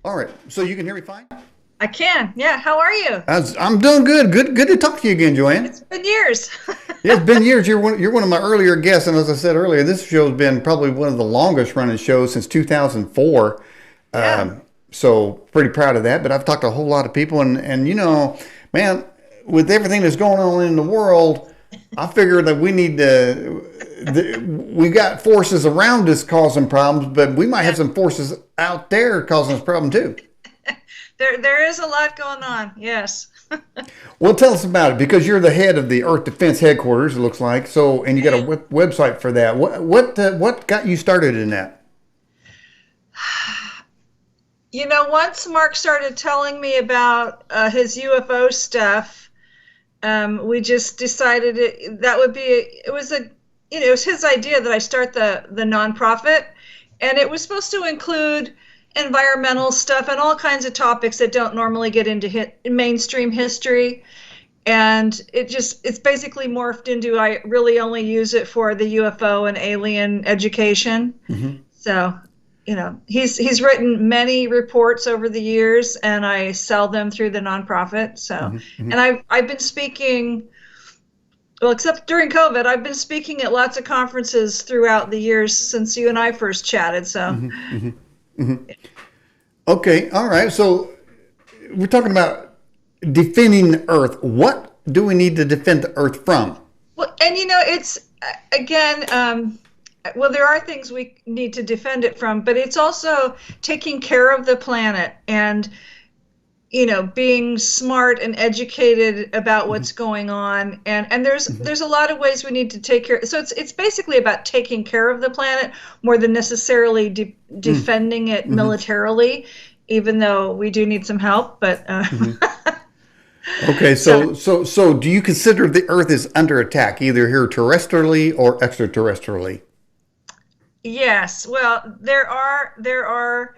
All right. So you can hear me fine? I can. Yeah. How are you? I'm doing good. Good to talk to you again, Joanne. It's been years. Yeah, it's been years. You're one of my earlier guests, and as I said earlier, this show's been probably one of the longest running shows since 2004. Yeah. So pretty proud of that. But I've talked to a whole lot of people, and man, with everything that's going on in the world, I figure that we need to. We got forces around us causing problems, but we might have Yeah. some forces out there causing us problem too. There is a lot going on. Yes. Well, tell us about it because you're the head of the Earth Defense Headquarters. It looks like so, and you got a website for that. What got you started in that? Once Mark started telling me about his UFO stuff, we just decided that would be it was a it was his idea that I start the nonprofit, and it was supposed to include environmental stuff and all kinds of topics that don't normally get into mainstream history. And it's basically morphed into I really only use it for the UFO and alien education. Hmm. So, he's written many reports over the years, and I sell them through the nonprofit. So, Hmm. Hmm. and I've been speaking, well, except during COVID, I've been speaking at lots of conferences throughout the years since you and I first chatted. So, Hmm. Hmm. Hmm. Okay, all right. So we're talking about defending the Earth. What do we need to defend the Earth from? well, and it's again, well, there are things we need to defend it from, but it's also taking care of the planet and being smart and educated about what's going on, and Hmm. there's a lot of ways we need to take care. So it's basically about taking care of the planet more than necessarily defending it Hmm. militarily, even though we do need some help. But Hmm. Okay, so so do you consider the Earth is under attack, either here terrestrially or extraterrestrially? yes, well, there are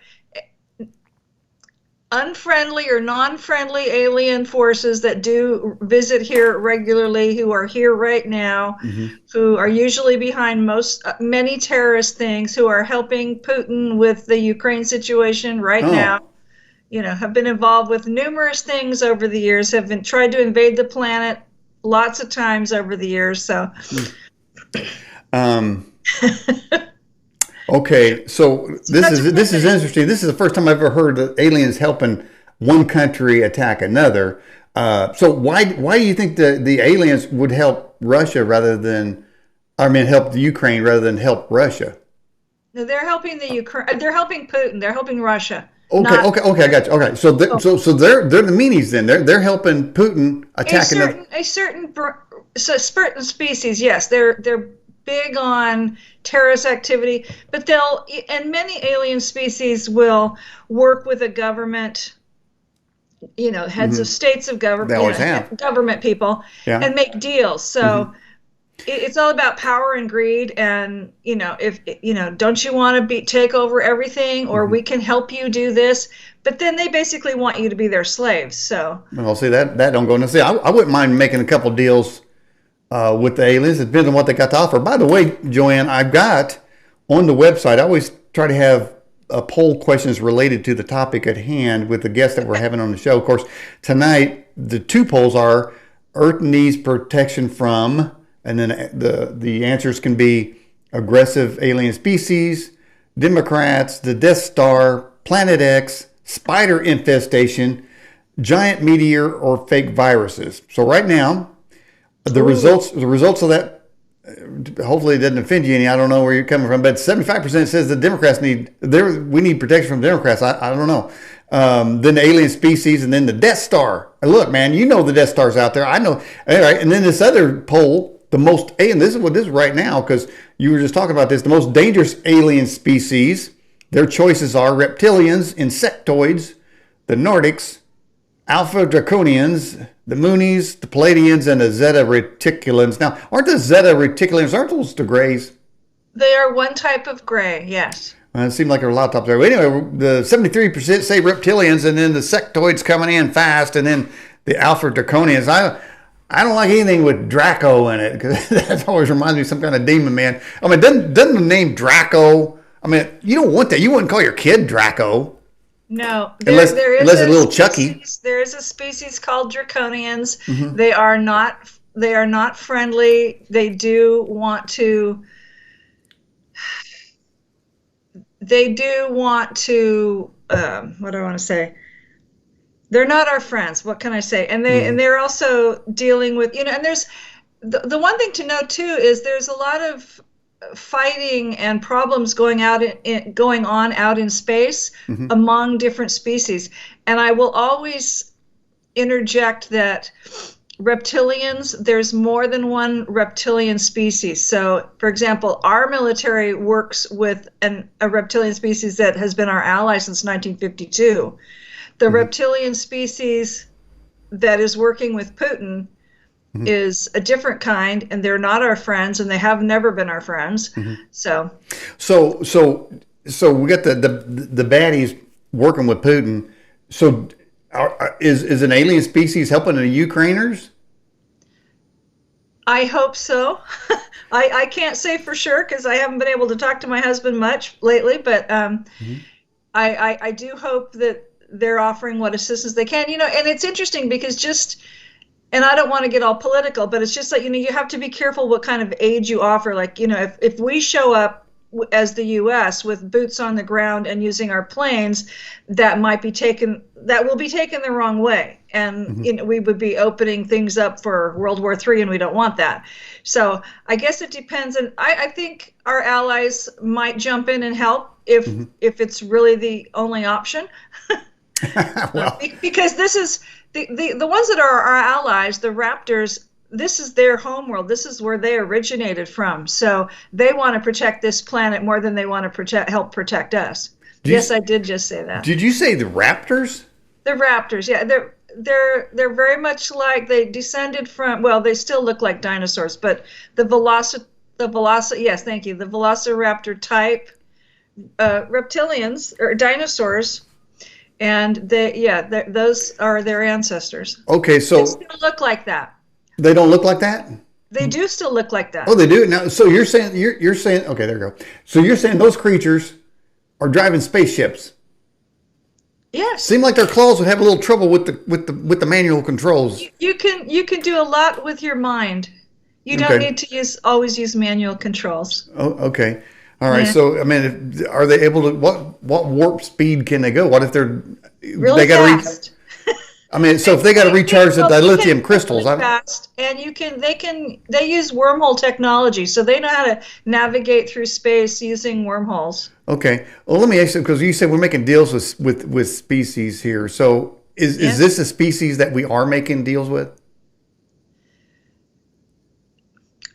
unfriendly or non-friendly alien forces that do visit here regularly, who are here right now, Hmm. who are usually behind many terrorist things, who are helping Putin with the Ukraine situation right now. Oh. Have been involved with numerous things over the years, have been tried to invade the planet lots of times over the years. So Um, okay, so this that's is one this is thing. interesting. This is the first time I've ever heard that aliens helping one country attack another. So why do you think the aliens would help Russia rather than, I mean, help the Ukraine rather than help Russia? They're helping the Ukraine. They're helping Putin. They're helping Russia. Okay, Not okay, okay, I got you. Okay, so they're the meanies then. They're helping Putin a attack another. certain species. Yes, they're big on terrorist activity, but and many alien species will work with a government, heads of Hmm. states of They government, always have. government people, Yeah. and make deals. Hmm. So it's all about power and greed, and if don't you want to be take over everything, or Hmm. we can help you do this, but then they basically want you to be their slaves. So Well, see that don't go into. See, I wouldn't mind making a couple deals with the aliens. It depends on what they got to offer. By the way, Joanne, I've got on the website, I always try to have poll questions related to the topic at hand with the guests that we're having on the show. Of course, tonight, the two polls are Earth needs protection from, and then the answers can be aggressive alien species, Democrats, the Death Star, Planet X, spider infestation, giant meteor, or fake viruses. So right now, ooh, the results of that, hopefully it doesn't offend you any. I don't know where you're coming from, but 75% says the Democrats we need protection from Democrats. I don't know. Then the alien species, and then the Death Star. Look, man, you know the Death Star's out there. I know. All right, and then this other poll, the most, and this is right now because you were just talking about this. The most dangerous alien species. Their choices are reptilians, insectoids, the Nordics, Alpha Draconians, the Moonies, the Palladians, and the Zeta Reticulans. Now, aren't the Zeta Reticulans, aren't those the Greys? they are one type of gray. Yes. It seemed like there were a lot of tops there. But anyway, the 73% say reptilians, and then the sectoids coming in fast, and then the Alpha Draconians. I don't like anything with Draco in it because that always reminds me of some kind of demon man. I mean, doesn't the name Draco? I mean, you don't want that. You wouldn't call your kid Draco. No, Unless there is unless it's a a little Chucky. species. There is a species called draconians. Hmm. They are not. They are not friendly. They do want to. They do want to. What do I want to say? They're not our friends. What can I say? Hmm. They're also dealing with, and there's the one thing to know too is there's a lot of fighting and problems going on out in space Hmm. among different species. And I will always interject that reptilians, there's more than one reptilian species. So, for example, our military works with a reptilian species that has been our ally since 1952. The Hmm. reptilian species that is working with Putin Hmm. is a different kind, and they're not our friends, and they have never been our friends. Hmm. So, So we got the baddies working with Putin. So is an alien species helping the Ukrainers? I hope so. I can't say for sure because I haven't been able to talk to my husband much lately, but Hmm. I do hope that they're offering what assistance they can. And it's interesting because and I don't want to get all political, but it's just like, you have to be careful what kind of aid you offer. Like, if we show up as the US with boots on the ground and using our planes, that will be taken the wrong way. And, Hmm. we would be opening things up for World War III, and we don't want that. So I guess it depends. And I think our allies might jump in and help Hmm. if it's really the only option. Well, Because this is the ones that are our allies, the Raptors. This is their homeworld. This is where they originated from. So they want to protect this planet more than they want to help protect us. did Yes, you, I did just say that. did you say the Raptors? The Raptors, yeah, they're very much like they descended from. Well, they still look like dinosaurs, but yes, thank you, the Velociraptor type reptilians or dinosaurs, and those are their ancestors. Okay, They so still look like that. they don't look like that. They do still look like Oh, that. they do now. So you're saying okay, there you go. So you're saying those creatures are driving spaceships. Yes. Seem like their claws would have a little trouble with the manual controls. You can do a lot with your mind. You don't Okay. need to always use manual controls. Oh, okay. All right. Yeah. So I mean, are they able to? What warp speed can they go? What if Really they got to fast. I mean, so if they got to recharge the Well, they can dilithium go crystals, really fast, and they use wormhole technology, so they know how to navigate through space using wormholes. okay. Well, let me ask you because you said we're making deals with species here. So is Yes. this a species that we are making deals with?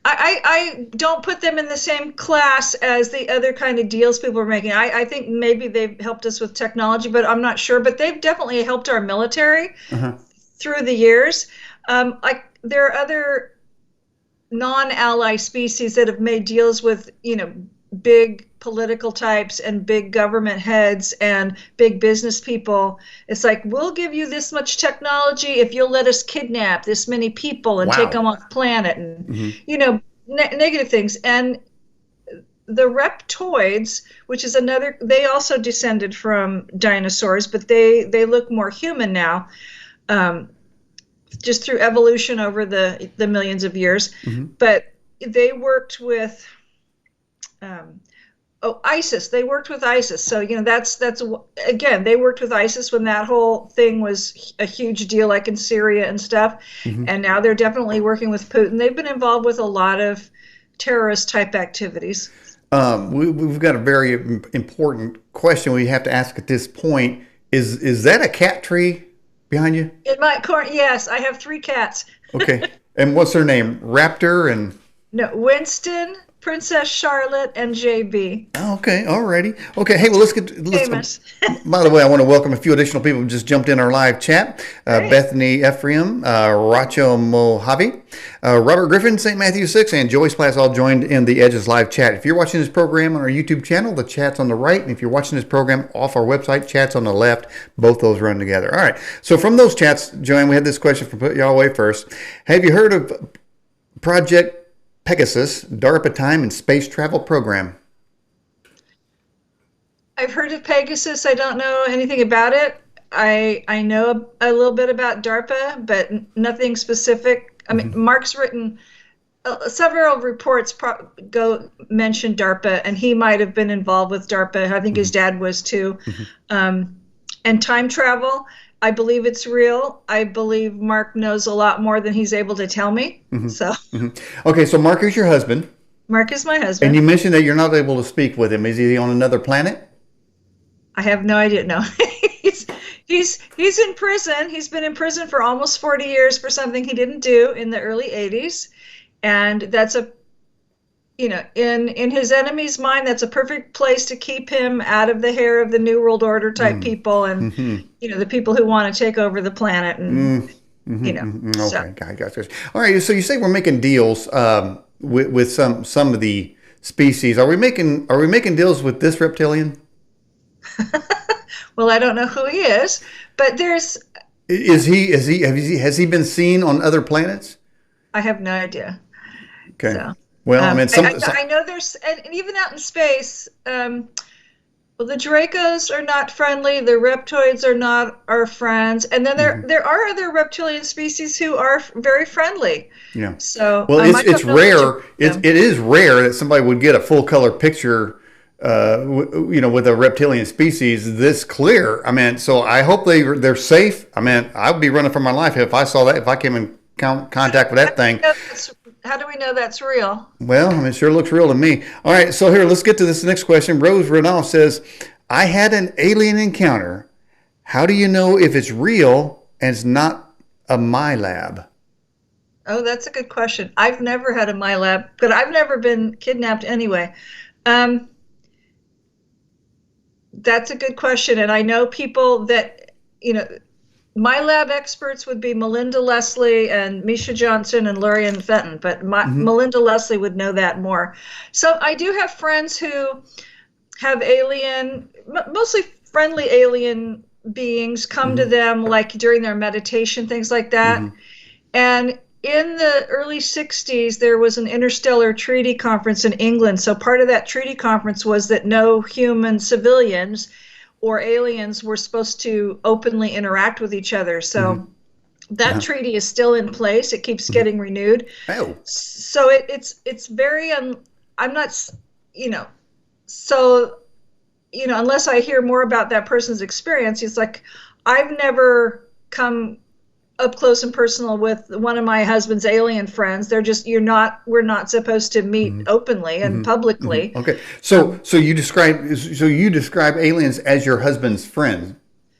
I don't put them in the same class as the other kind of deals people are making. I think maybe they've helped us with technology, but I'm not sure. But they've definitely helped our military Uh-huh. through the years. Like there are other non-ally species that have made deals with, big political types and big government heads and big business people. It's like, we'll give you this much technology if you'll let us kidnap this many people and take Wow. them off planet and, Hmm. negative things. And the reptoids, which is they also descended from dinosaurs, but they look more human now. Just through evolution over the millions of years. Hmm. But they worked with ISIS. They worked with ISIS. So that's again, they worked with ISIS when that whole thing was a huge deal, like in Syria and stuff. Hmm. And now they're definitely working with Putin. They've been involved with a lot of terrorist type activities. We've got a very important question we have to ask at this point. Is that a cat tree behind you? In my corner, yes, I have 3 cats. Okay. And what's her name? Raptor and No, Winston, Princess Charlotte, and JB. oh, okay, alrighty. Okay, hey, well, let's. Famous. By the way, I want to welcome a few additional people who just jumped in our live chat. Great. Bethany Ephraim, Racho Mojave, Robert Griffin, St. Matthew 6, and Joyce Plass all joined in the Edges live chat. If you're watching this program on our YouTube channel, the chat's on the right. And if you're watching this program off our website, chat's on the left. Both those run together. All right. So from those chats, Joanne, we had this question from Put Y'all Away First. Have you heard of Project Pegasus, DARPA time and space travel program? I've heard of Pegasus. I don't know anything about it. I know a little bit about DARPA, but nothing specific. I mean, Mark's written several reports go mention DARPA, and he might have been involved with DARPA. I think his dad was too. And time travel, I believe it's real. I believe Mark knows a lot more than he's able to tell me. So, Okay, so Mark is your husband, Mark is my and husband. you mentioned that you're not able to speak with him. Is he on another planet? I have no idea. No, he's in prison. He's been in prison for almost 40 years for something he didn't do in the early 80s. And that's in his enemy's mind, that's a perfect place to keep him out of the hair of the New World Order type people and, the people who want to take over the planet. And, Okay, so. gotcha. All right, so you say we're making deals with some of the species. Are we making deals with this reptilian? Well, I don't know who he is, but has he been seen on other planets? I have no idea. Okay. So, well, I mean, I know there's, and even out in space, well, the Dracos are not friendly. The reptoids are not our friends, and then there are other reptilian species who are very friendly. Yeah. So, well, it's rare. It is rare that somebody would get a full color picture, with a reptilian species this clear. I mean, so I hope they're safe. I mean, I would be running for my life if I saw that. If I came in contact with that thing. How do we know that's real? Well, I mean, it sure looks real to me. All right, so here, let's get to this next question. Rose Renault says, I had an alien encounter. How do you know if it's real and it's not a my lab? Oh, that's a good question. I've never had a my lab, but I've never been kidnapped anyway. That's a good question. And I know people that, my lab experts would be Melinda Leslie and Misha Johnson and Lurian Fenton, but Melinda Leslie would know that more. So I do have friends who have mostly friendly alien beings come to them, like during their meditation, things like that. And in the early 60s, there was an interstellar treaty conference in England. So part of that treaty conference was that no human civilians or aliens were supposed to openly interact with each other. So that treaty is still in place. It keeps getting renewed. Oh. So it's very, I'm not, so, unless I hear more about that person's experience, it's like, I've never come up close and personal with one of my husband's alien friends. They're just, we're not supposed to meet openly and publicly. Okay. So you describe aliens as your husband's friends.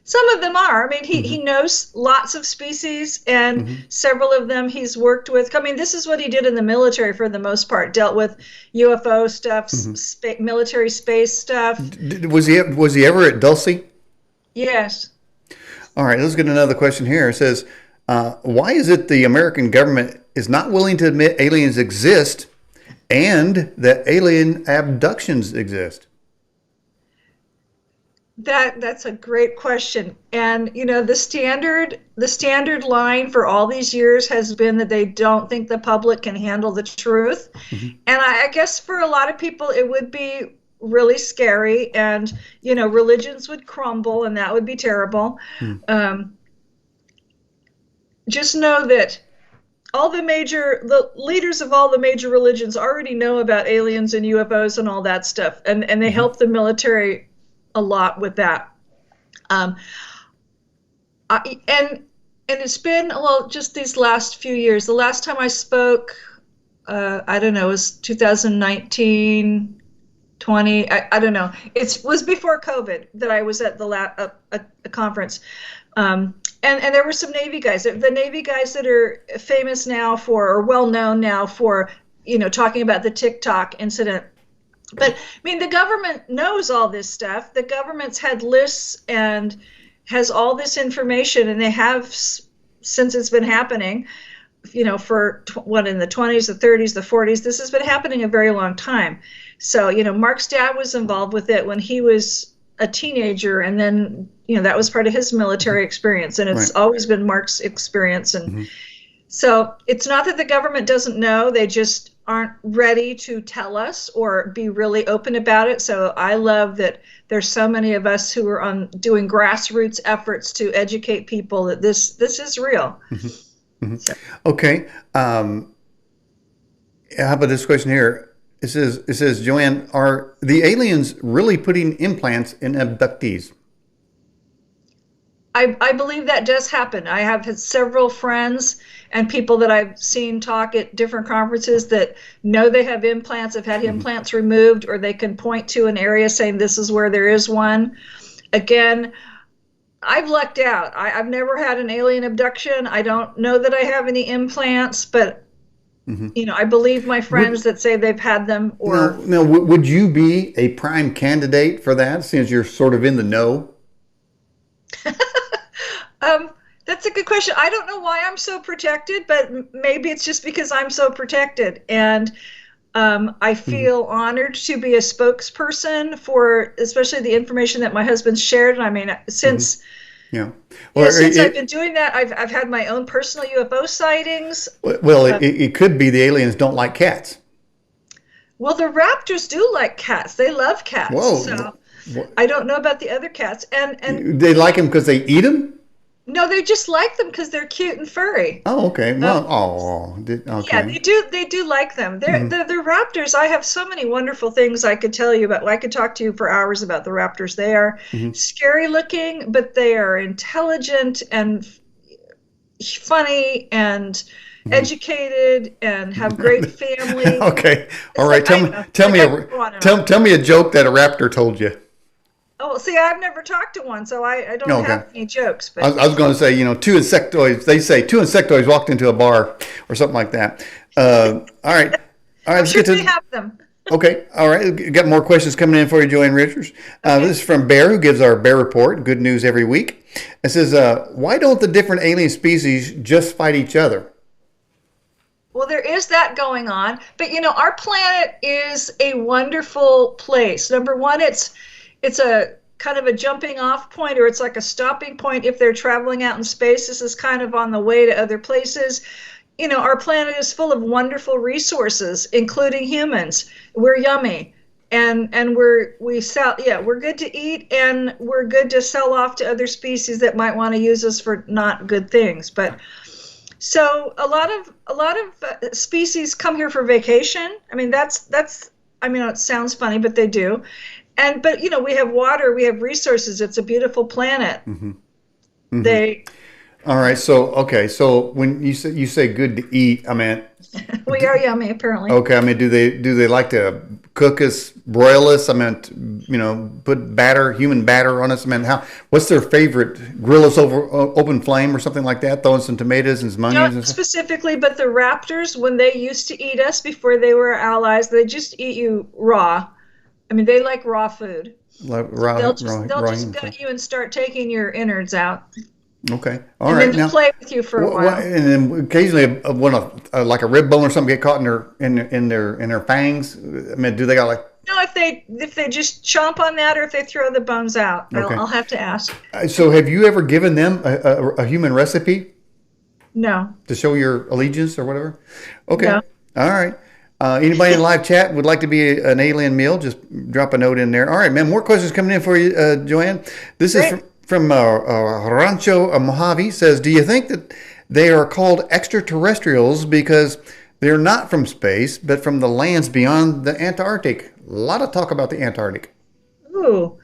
Some of them are. I mean, he knows lots of species, and several of them he's worked with. I mean, this is what he did in the military for the most part, dealt with UFO stuff, military space stuff. Was he ever at Dulce? Yes. All right, let's get another question here. It says, why is it the American government is not willing to admit aliens exist and that alien abductions exist? That's a great question. And the standard line for all these years has been that they don't think the public can handle the truth. And I guess for a lot of people it would be really scary, and religions would crumble, and that would be terrible. Just know that the leaders of all the major religions already know about aliens and UFOs and all that stuff, and they help the military a lot with that. And it's been, just these last few years. The last time I spoke, I don't know, it was 2019, 20, I don't know. It was before COVID that I was at a conference. And there were some Navy guys. The Navy guys that are famous now or well known now for, talking about the TikTok incident. But I mean, the government knows all this stuff. The government's had lists and has all this information, and they have since it's been happening, for in the 20s, the 30s, the 40s. This has been happening a very long time. So, Mark's dad was involved with it when he was a teenager, and then, that was part of his military experience, and it's always been Mark's experience. And so it's not that the government doesn't know, they just aren't ready to tell us or be really open about it. So I love that there's so many of us who are on doing grassroots efforts to educate people that this is real. Mm-hmm. So. Okay. How about this question here? It says, Joanne, are the aliens really putting implants in abductees? I believe that does happen. I have had several friends and people that I've seen talk at different conferences that know they have implants, have had Mm-hmm. implants removed, or they can point to an area saying this is where there is one. Again, I've lucked out. I've never had an alien abduction. I don't know that I have any implants, but Mm-hmm. I believe my friends Would that say they've had them no, or no. Would you be a prime candidate for that, since you're sort of in the know? Um, that's a good question. I don't know why I'm so protected, but maybe it's just because I'm so protected. And I Mm-hmm. feel honored to be a spokesperson for especially the information that my husband shared. And I mean, Mm-hmm. since Yeah. Well, since I've been doing that, I've had my own personal UFO sightings. it could be the aliens don't like cats. Well, the Raptors do like cats. They love cats. Whoa. So I don't know about the other cats. And They like them because they eat them? no, they just like them because they're cute and furry. Oh, okay. Um, Well, oh, Yeah, okay. they do like them. Mm-hmm. The Raptors. I have so many wonderful things I could tell you about. I could talk to you for hours about the Raptors. They are Mm-hmm. scary looking, but they are intelligent and funny and educated and have great families. Okay. All It's right. like I don't know. Tell Like me I a could go on and tell on. tell me a joke that a raptor told you. Oh, see, I've never talked to one, so I don't Okay. have any jokes. I But was, I was going to say, two insectoids. They say two insectoids walked into a bar or something like that. All right. All right. I'm Let's sure get they to. have them. Okay. All right. Got more questions coming in for you, Joanne Richards. Okay. This is from Bear, who gives our Bear Report. Good news every week. It says, why don't the different alien species just fight each other? Well, there is that going on, but our planet is a wonderful place. Number one, it's a kind of a jumping off point, or it's like a stopping point if they're traveling out in space. This is kind of on the way to other places. Our planet is full of wonderful resources, including humans. We're yummy. And we sell, yeah, we're good to eat, and we're good to sell off to other species that might want to use us for not good things. But so a lot of species come here for vacation. I mean, that's I mean, it sounds funny, but they do. But we have water, we have resources. It's a beautiful planet. Mm-hmm. Mm-hmm. They All right. So, okay. So when you say good to eat, I mean, we are yummy apparently. okay. I mean, do they like to cook us, broil us? I mean, put human batter on us. I mean, what's their favorite? Grill us over open flame or something like that? Throwing some tomatoes and some onions and Not stuff. specifically, but the raptors, when they used to eat us before they were allies, they just eat you raw. I mean, they like raw food. Like They'll just okay. gut you and start taking your innards out, Okay. All and right. then Now, play with you for a while. and then occasionally, when like a rib bone or something get caught in their fangs. I mean, do they got like? No, if they just chomp on that, or if they throw the bones out, Okay. I'll have to ask. So, have you ever given them a human recipe No, to show your allegiance or whatever? Okay. no. All right. Anybody in live chat would like to be an alien meal? Just drop a note in there. All right, man. More questions coming in for you, Joanne. This is Great. from Rancho Mojave. Says, do you think that they are called extraterrestrials because they're not from space, but from the lands beyond the Antarctic? A lot of talk about the Antarctic. Ooh.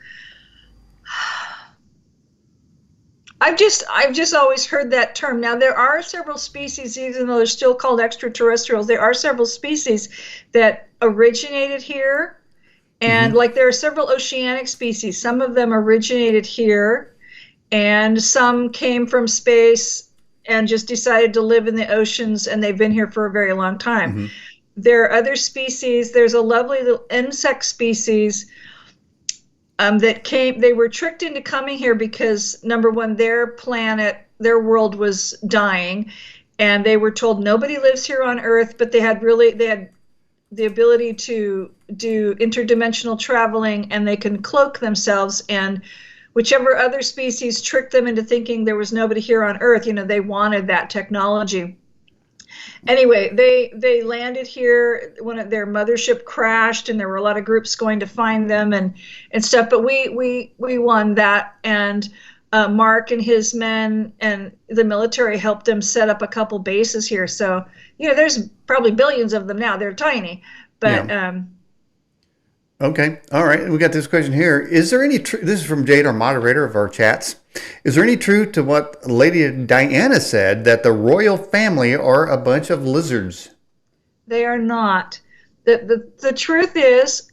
I've just always heard that term. Now there are several species, even though they're still called extraterrestrials, there are several species that originated here. And Hmm. like there are several oceanic species. Some of them originated here, and some came from space and just decided to live in the oceans, and they've been here for a very long time. Hmm. There are other species. There's a lovely little insect species they were tricked into coming here because number one, their planet, their world was dying, and they were told nobody lives here on Earth, but they had the ability to do interdimensional traveling, and they can cloak themselves, and whichever other species tricked them into thinking there was nobody here on Earth, they wanted that technology. Anyway, they landed here when their mothership crashed, and there were a lot of groups going to find them and stuff. But we won that, and Mark and his men and the military helped them set up a couple bases here. So there's probably billions of them now. They're tiny, but Yeah. Okay. All right. We got this question here. Is there any this is from Jade, our moderator of our chats. Is there any truth to what Lady Diana said that the royal family are a bunch of lizards? they are not. The truth is,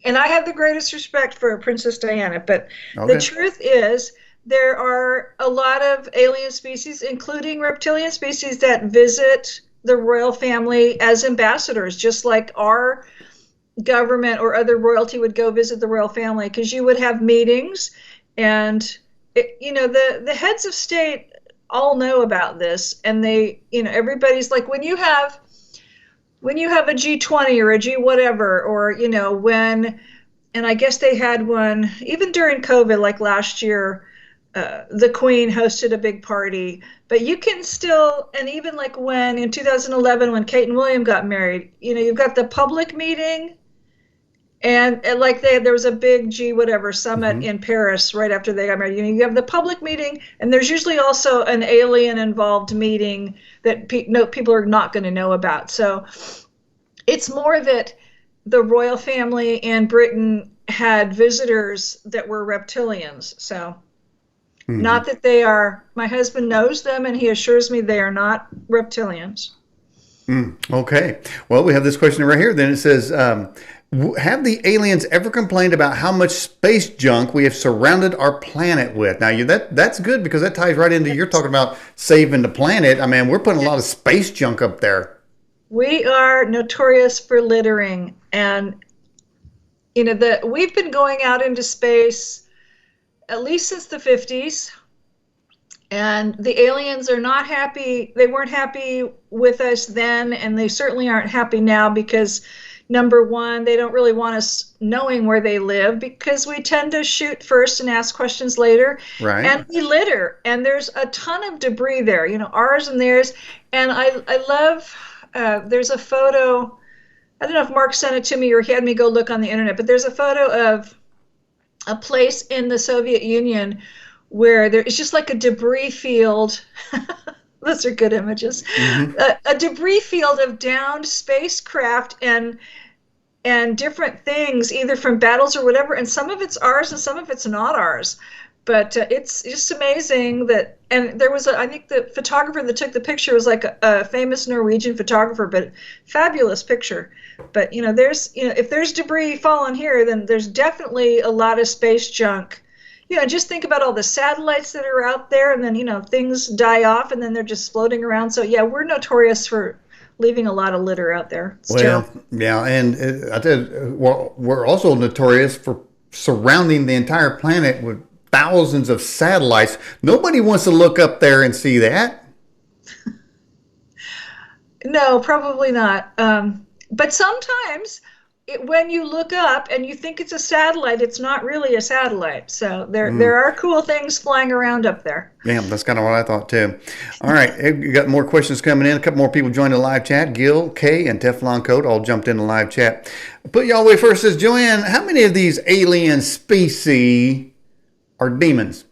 and I have the greatest respect for Princess Diana, but the Okay. truth is there are a lot of alien species, including reptilian species, that visit the royal family as ambassadors, just like our government or other royalty would go visit the royal family, because you would have meetings, and the heads of state all know about this, and everybody's like, when you have a G20 or a G whatever, or when, and I guess they had one even during COVID, like last year. The Queen hosted a big party, but you can still, and even like when in 2011 when Kate and William got married, you've got the public meeting, and like there was a big G whatever summit Mm-hmm. in Paris right after they got married. You have the public meeting, and there's usually also an alien involved meeting that people are not going to know about. So it's more that the royal family and Britain had visitors that were reptilians. So Mm-hmm. not that they are, my husband knows them and he assures me they are not reptilians. Okay. Well, we have this question right here. Then it says, have the aliens ever complained about how much space junk we have surrounded our planet with? Now, that's good, because that ties right into you're talking about saving the planet. I mean, we're putting a lot of space junk up there. We are notorious for littering, and we've been going out into space at least since the 50s, and the aliens are not happy. They weren't happy with us then, and they certainly aren't happy now, because number one, they don't really want us knowing where they live, because we tend to shoot first and ask questions later, Right. and we litter, and there's a ton of debris there, ours and theirs. And I love, there's a photo, I don't know if Mark sent it to me or he had me go look on the internet, but there's a photo of a place in the Soviet Union where there is just like a debris field. Those are good images. Mm-hmm. A debris field of downed spacecraft and different things, either from battles or whatever. And some of it's ours and some of it's not ours. But it's just amazing that, and there was I think the photographer that took the picture was like a famous Norwegian photographer, but fabulous picture. But there's if there's debris falling here, then there's definitely a lot of space junk. Just think about all the satellites that are out there, and then things die off, and then they're just floating around. So yeah, we're notorious for leaving a lot of litter out there. It's Well, terrible. yeah, and I did. Well, we're also notorious for surrounding the entire planet with thousands of satellites. Nobody wants to look up there and see that. No, probably not. But sometimes when you look up and you think it's a satellite, it's not really a satellite. So there are cool things flying around up there. Yeah, that's kind of what I thought too. All right, you got more questions coming in. A couple more people joined the live chat. Gil, Kay, and Teflon Coat all jumped in the live chat. Put y'all away first. Says Joanne, how many of these alien species are demons?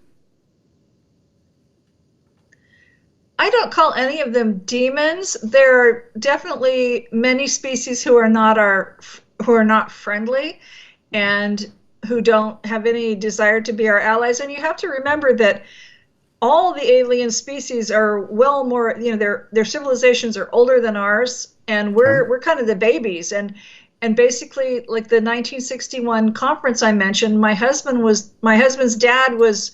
I don't call any of them demons. There are definitely many species who are not friendly, and who don't have any desire to be our allies. And you have to remember that all the alien species are well more, their civilizations are older than ours, and Okay. we're kind of the babies. And basically, like the 1961 conference I mentioned, my husband's dad was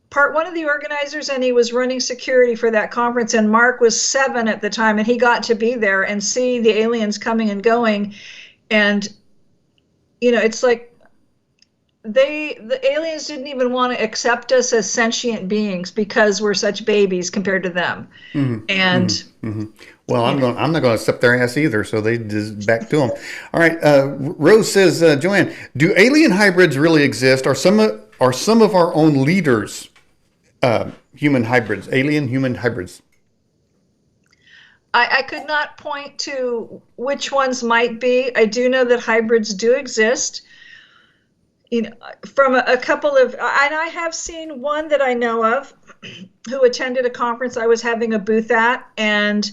part one of the organizers, and he was running security for that conference, and Mark was 7 at the time, and he got to be there and see the aliens coming and going. And it's like the aliens didn't even want to accept us as sentient beings, because we're such babies compared to them. And Well, you know I'm not going to accept their ass either. So they just back to them. All right. Rose says, Joanne, do alien hybrids really exist? Are some of our own leaders human hybrids, alien human hybrids? I could not point to which ones might be. I do know that hybrids do exist. You know, from a couple of, and I have seen one that I know of who attended a conference I was having a booth at, and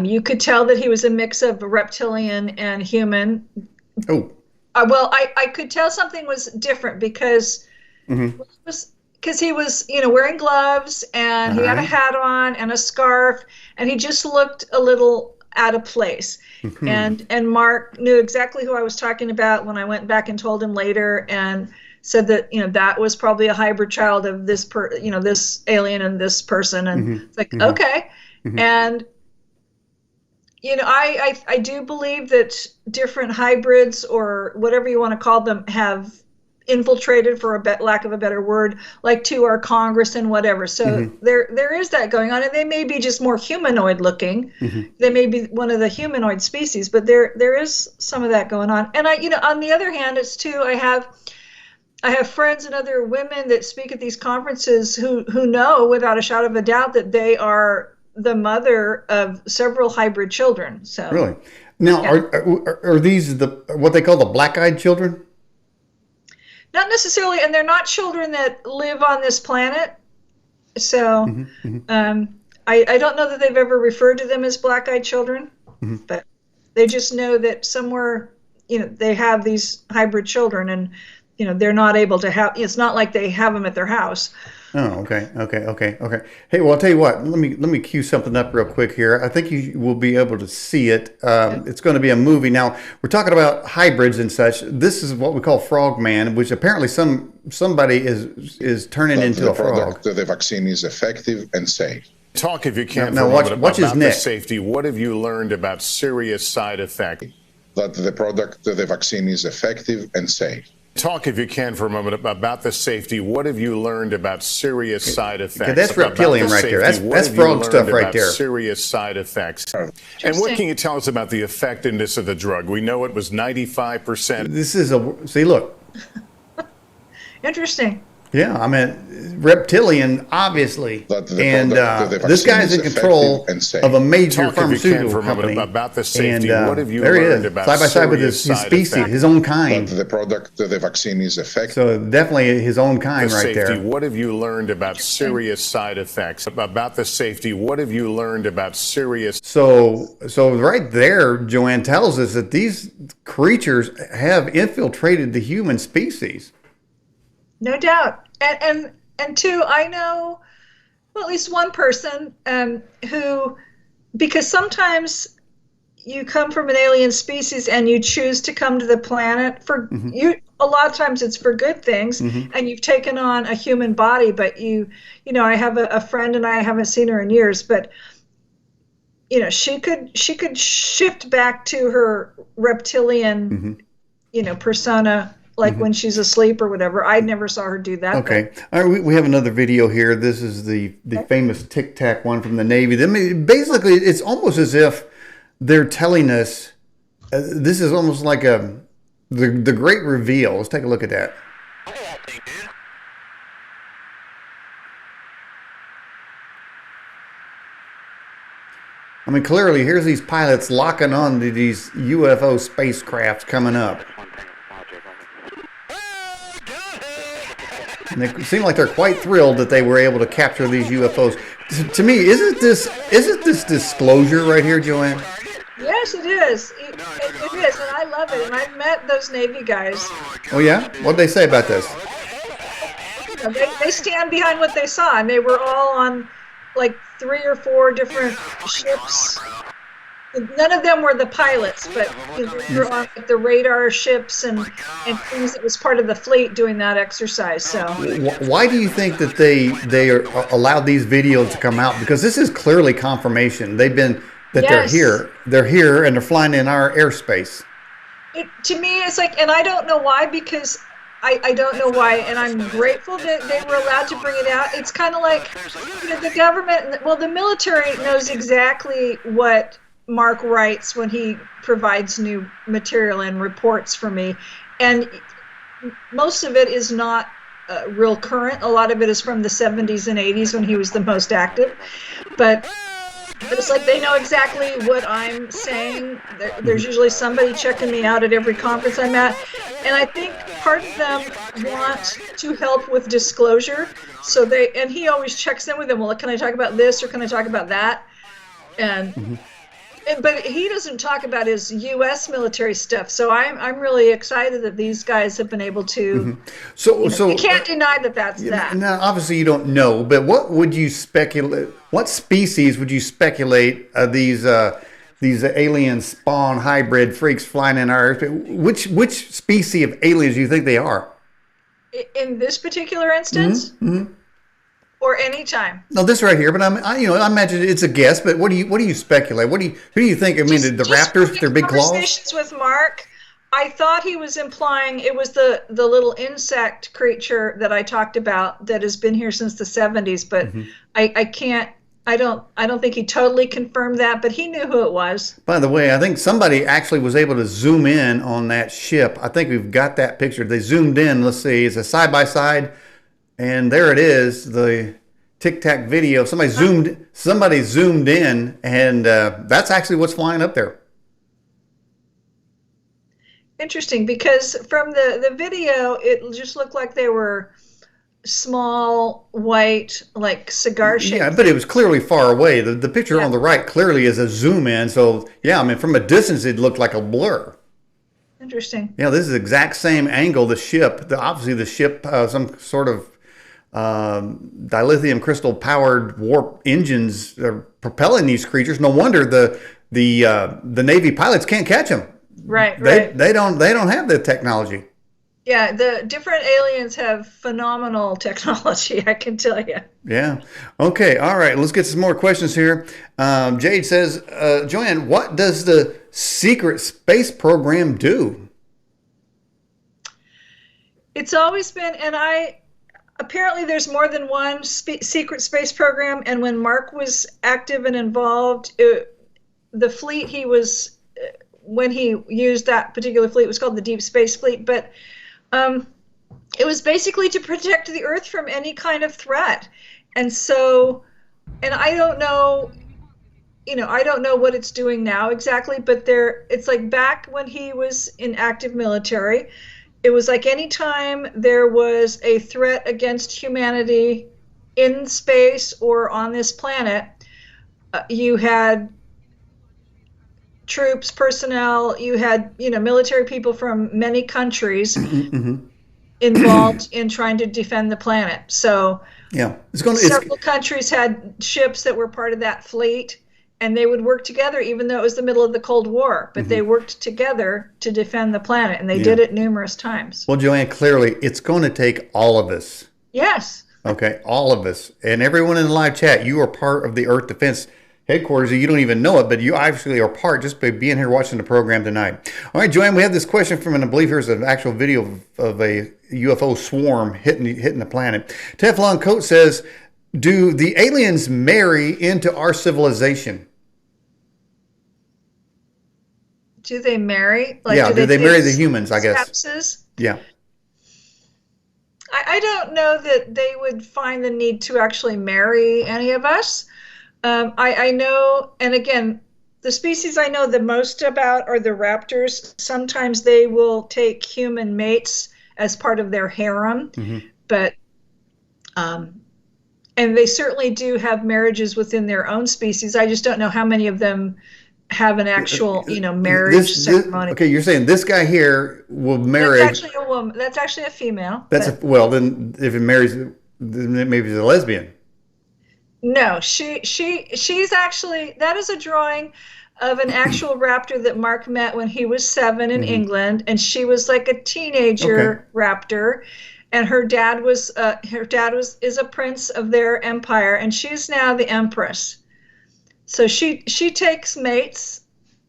you could tell that he was a mix of reptilian and human. Oh. Well, I could tell something was different because he was, wearing gloves and he had a hat on and a scarf, and he just looked a little out of place. And Mark knew exactly who I was talking about when I went back and told him later, and said that that was probably a hybrid child of this this alien and this person, and it's like okay. And I do believe that different hybrids, or whatever you want to call them, have infiltrated, for lack of a better word, like to our Congress and whatever. So there is that going on, and they may be just more humanoid looking. They may be one of the humanoid species, but there is some of that going on. And on the other hand, it's too, I have friends and other women that speak at these conferences who know without a shadow of a doubt that they are the mother of several hybrid children. So really, now are these what they call the black-eyed children? Not necessarily, and they're not children that live on this planet. So I don't know that they've ever referred to them as black-eyed children, but they just know that somewhere, they have these hybrid children, and they're not able to have. It's not like they have them at their house. Oh, okay. Hey, well, I'll tell you what. Let me cue something up real quick here. I think you will be able to see it. It's going to be a movie. Now, we're talking about hybrids and such. This is what we call frogman, which apparently somebody is turning into a frog. The vaccine is effective and safe. Talk, if you can, now watch his neck. The safety. What have you learned about serious side effects? That the vaccine is effective and safe. Talk, if you can, for a moment about the safety. What have you learned about serious side effects? Okay, that's reptilian right there. That's frog stuff right there. Serious side effects. And what can you tell us about the effectiveness of the drug? We know it was 95%. This is see, look. Interesting. Yeah, I mean, reptilian, obviously, and this guy's in control of a major pharmaceutical company. About the safety. And what have you there he learned is, about side by side with his species, his own kind. The vaccine is effective. So definitely his own kind right there. What have you learned about serious side effects? About the safety. What have you learned about serious? So right there, Joanne tells us that these creatures have infiltrated the human species. No doubt. And two, I know, well, at least one person who, because sometimes you come from an alien species and you choose to come to the planet for you. A lot of times it's for good things, and you've taken on a human body. But I have a friend, and I haven't seen her in years, but she could shift back to her reptilian, persona. Like when she's asleep or whatever. I never saw her do that. Okay. All right, we have another video here. This is the famous Tic Tac one from the Navy. Basically, it's almost as if they're telling us, this is almost like the great reveal. Let's take a look at that. I mean, clearly, here's these pilots locking on to these UFO spacecraft coming up. And they seem like they're quite thrilled that they were able to capture these UFOs. To me, isn't this disclosure right here, Joanne? Yes, it is. It is, and I love it. And I've met those Navy guys. Oh yeah? What'd they say about this? They stand behind what they saw, and they were all on like 3 or 4 different ships. None of them were the pilots, but they were on the radar ships and things that was part of the fleet doing that exercise. So, why do you think that they allowed these videos to come out? Because this is clearly confirmation. They've been yes. They're here, and they're flying in our airspace. To me, it's like, and I don't know why, because I don't know why, and I'm grateful that they were allowed to bring it out. It's kind of like the government. Well, the military knows exactly what Mark writes when he provides new material and reports for me, and most of it is not real current. A lot of it is from the 70s and 80s when he was the most active, but It's like they know exactly what I'm saying. There's usually somebody checking me out at every conference I'm at. And I think part of them want to help with disclosure. And he always checks in with them. Well, can I talk about this or can I talk about that? But he doesn't talk about his U.S. military stuff. So I'm really excited that these guys have been able to. So you can't deny that that's that. Now, obviously, you don't know, but what would you speculate? What species would you speculate these alien spawn hybrid freaks flying in our Earth? Which species of aliens do you think they are? In this particular instance? Mm-hmm. Or any time. No, this right here. But I imagine it's a guess. But what do you speculate? Who do you think? I mean, the raptors with their big claws. Conversations with Mark, I thought he was implying it was the little insect creature that I talked about that has been here since the 70s. But I don't think he totally confirmed that. But he knew who it was. By the way, I think somebody actually was able to zoom in on that ship. I think we've got that picture. They zoomed in. Let's see. It's a side by side. And there it is, the Tic Tac video. Somebody zoomed in, and that's actually what's flying up there. Interesting, because from the video, it just looked like they were small, white, like cigar shaped. Yeah, but it was clearly far away. The picture on the right clearly is a zoom in. So, yeah, I mean, from a distance, it looked like a blur. Interesting. Yeah, this is the exact same angle. The ship, obviously the ship, some sort of dilithium crystal powered warp engines are propelling these creatures. No wonder the Navy pilots can't catch them. Right. They don't have the technology. Yeah, the different aliens have phenomenal technology, I can tell you. Yeah. Okay. All right. Let's get some more questions here. Jade says, Joanne, what does the secret space program do? It's always been, apparently there's more than one secret space program, and when Mark was active and involved, the fleet when he used that particular fleet, it was called the Deep Space Fleet, but it was basically to protect the Earth from any kind of threat. And so, and I don't know what it's doing now exactly, but it's like back when he was in active military, it was like anytime there was a threat against humanity in space or on this planet, you had troops, personnel, you had, military people from many countries involved in trying to defend the planet. So yeah, several countries had ships that were part of that fleet, and they would work together even though it was the middle of the Cold War, but they worked together to defend the planet, and they did it numerous times. Well, Joanne, clearly it's going to take all of us. Yes. Okay, all of us. And everyone in the live chat, you are part of the Earth Defense Headquarters. You don't even know it, but you obviously are part just by being here watching the program tonight. All right, Joanne, we have this question from, and I believe here's an actual video of a UFO swarm hitting the planet. Teflon Coat says, do the aliens marry into our civilization? Do they marry? Do they marry the humans, I guess? Sepsis? Yeah. I don't know that they would find the need to actually marry any of us. I know, and again, the species I know the most about are the raptors. Sometimes they will take human mates as part of their harem, but and they certainly do have marriages within their own species. I just don't know how many of them have an actual, marriage ceremony. Okay, you're saying this guy here will marry. That's actually a woman. That's actually a female. Then if it marries, then maybe it's a lesbian. No, she's actually, that is a drawing of an actual raptor that Mark met when he was 7 in England, and she was like a teenager raptor, and her dad is a prince of their empire, and she's now the empress. So she takes mates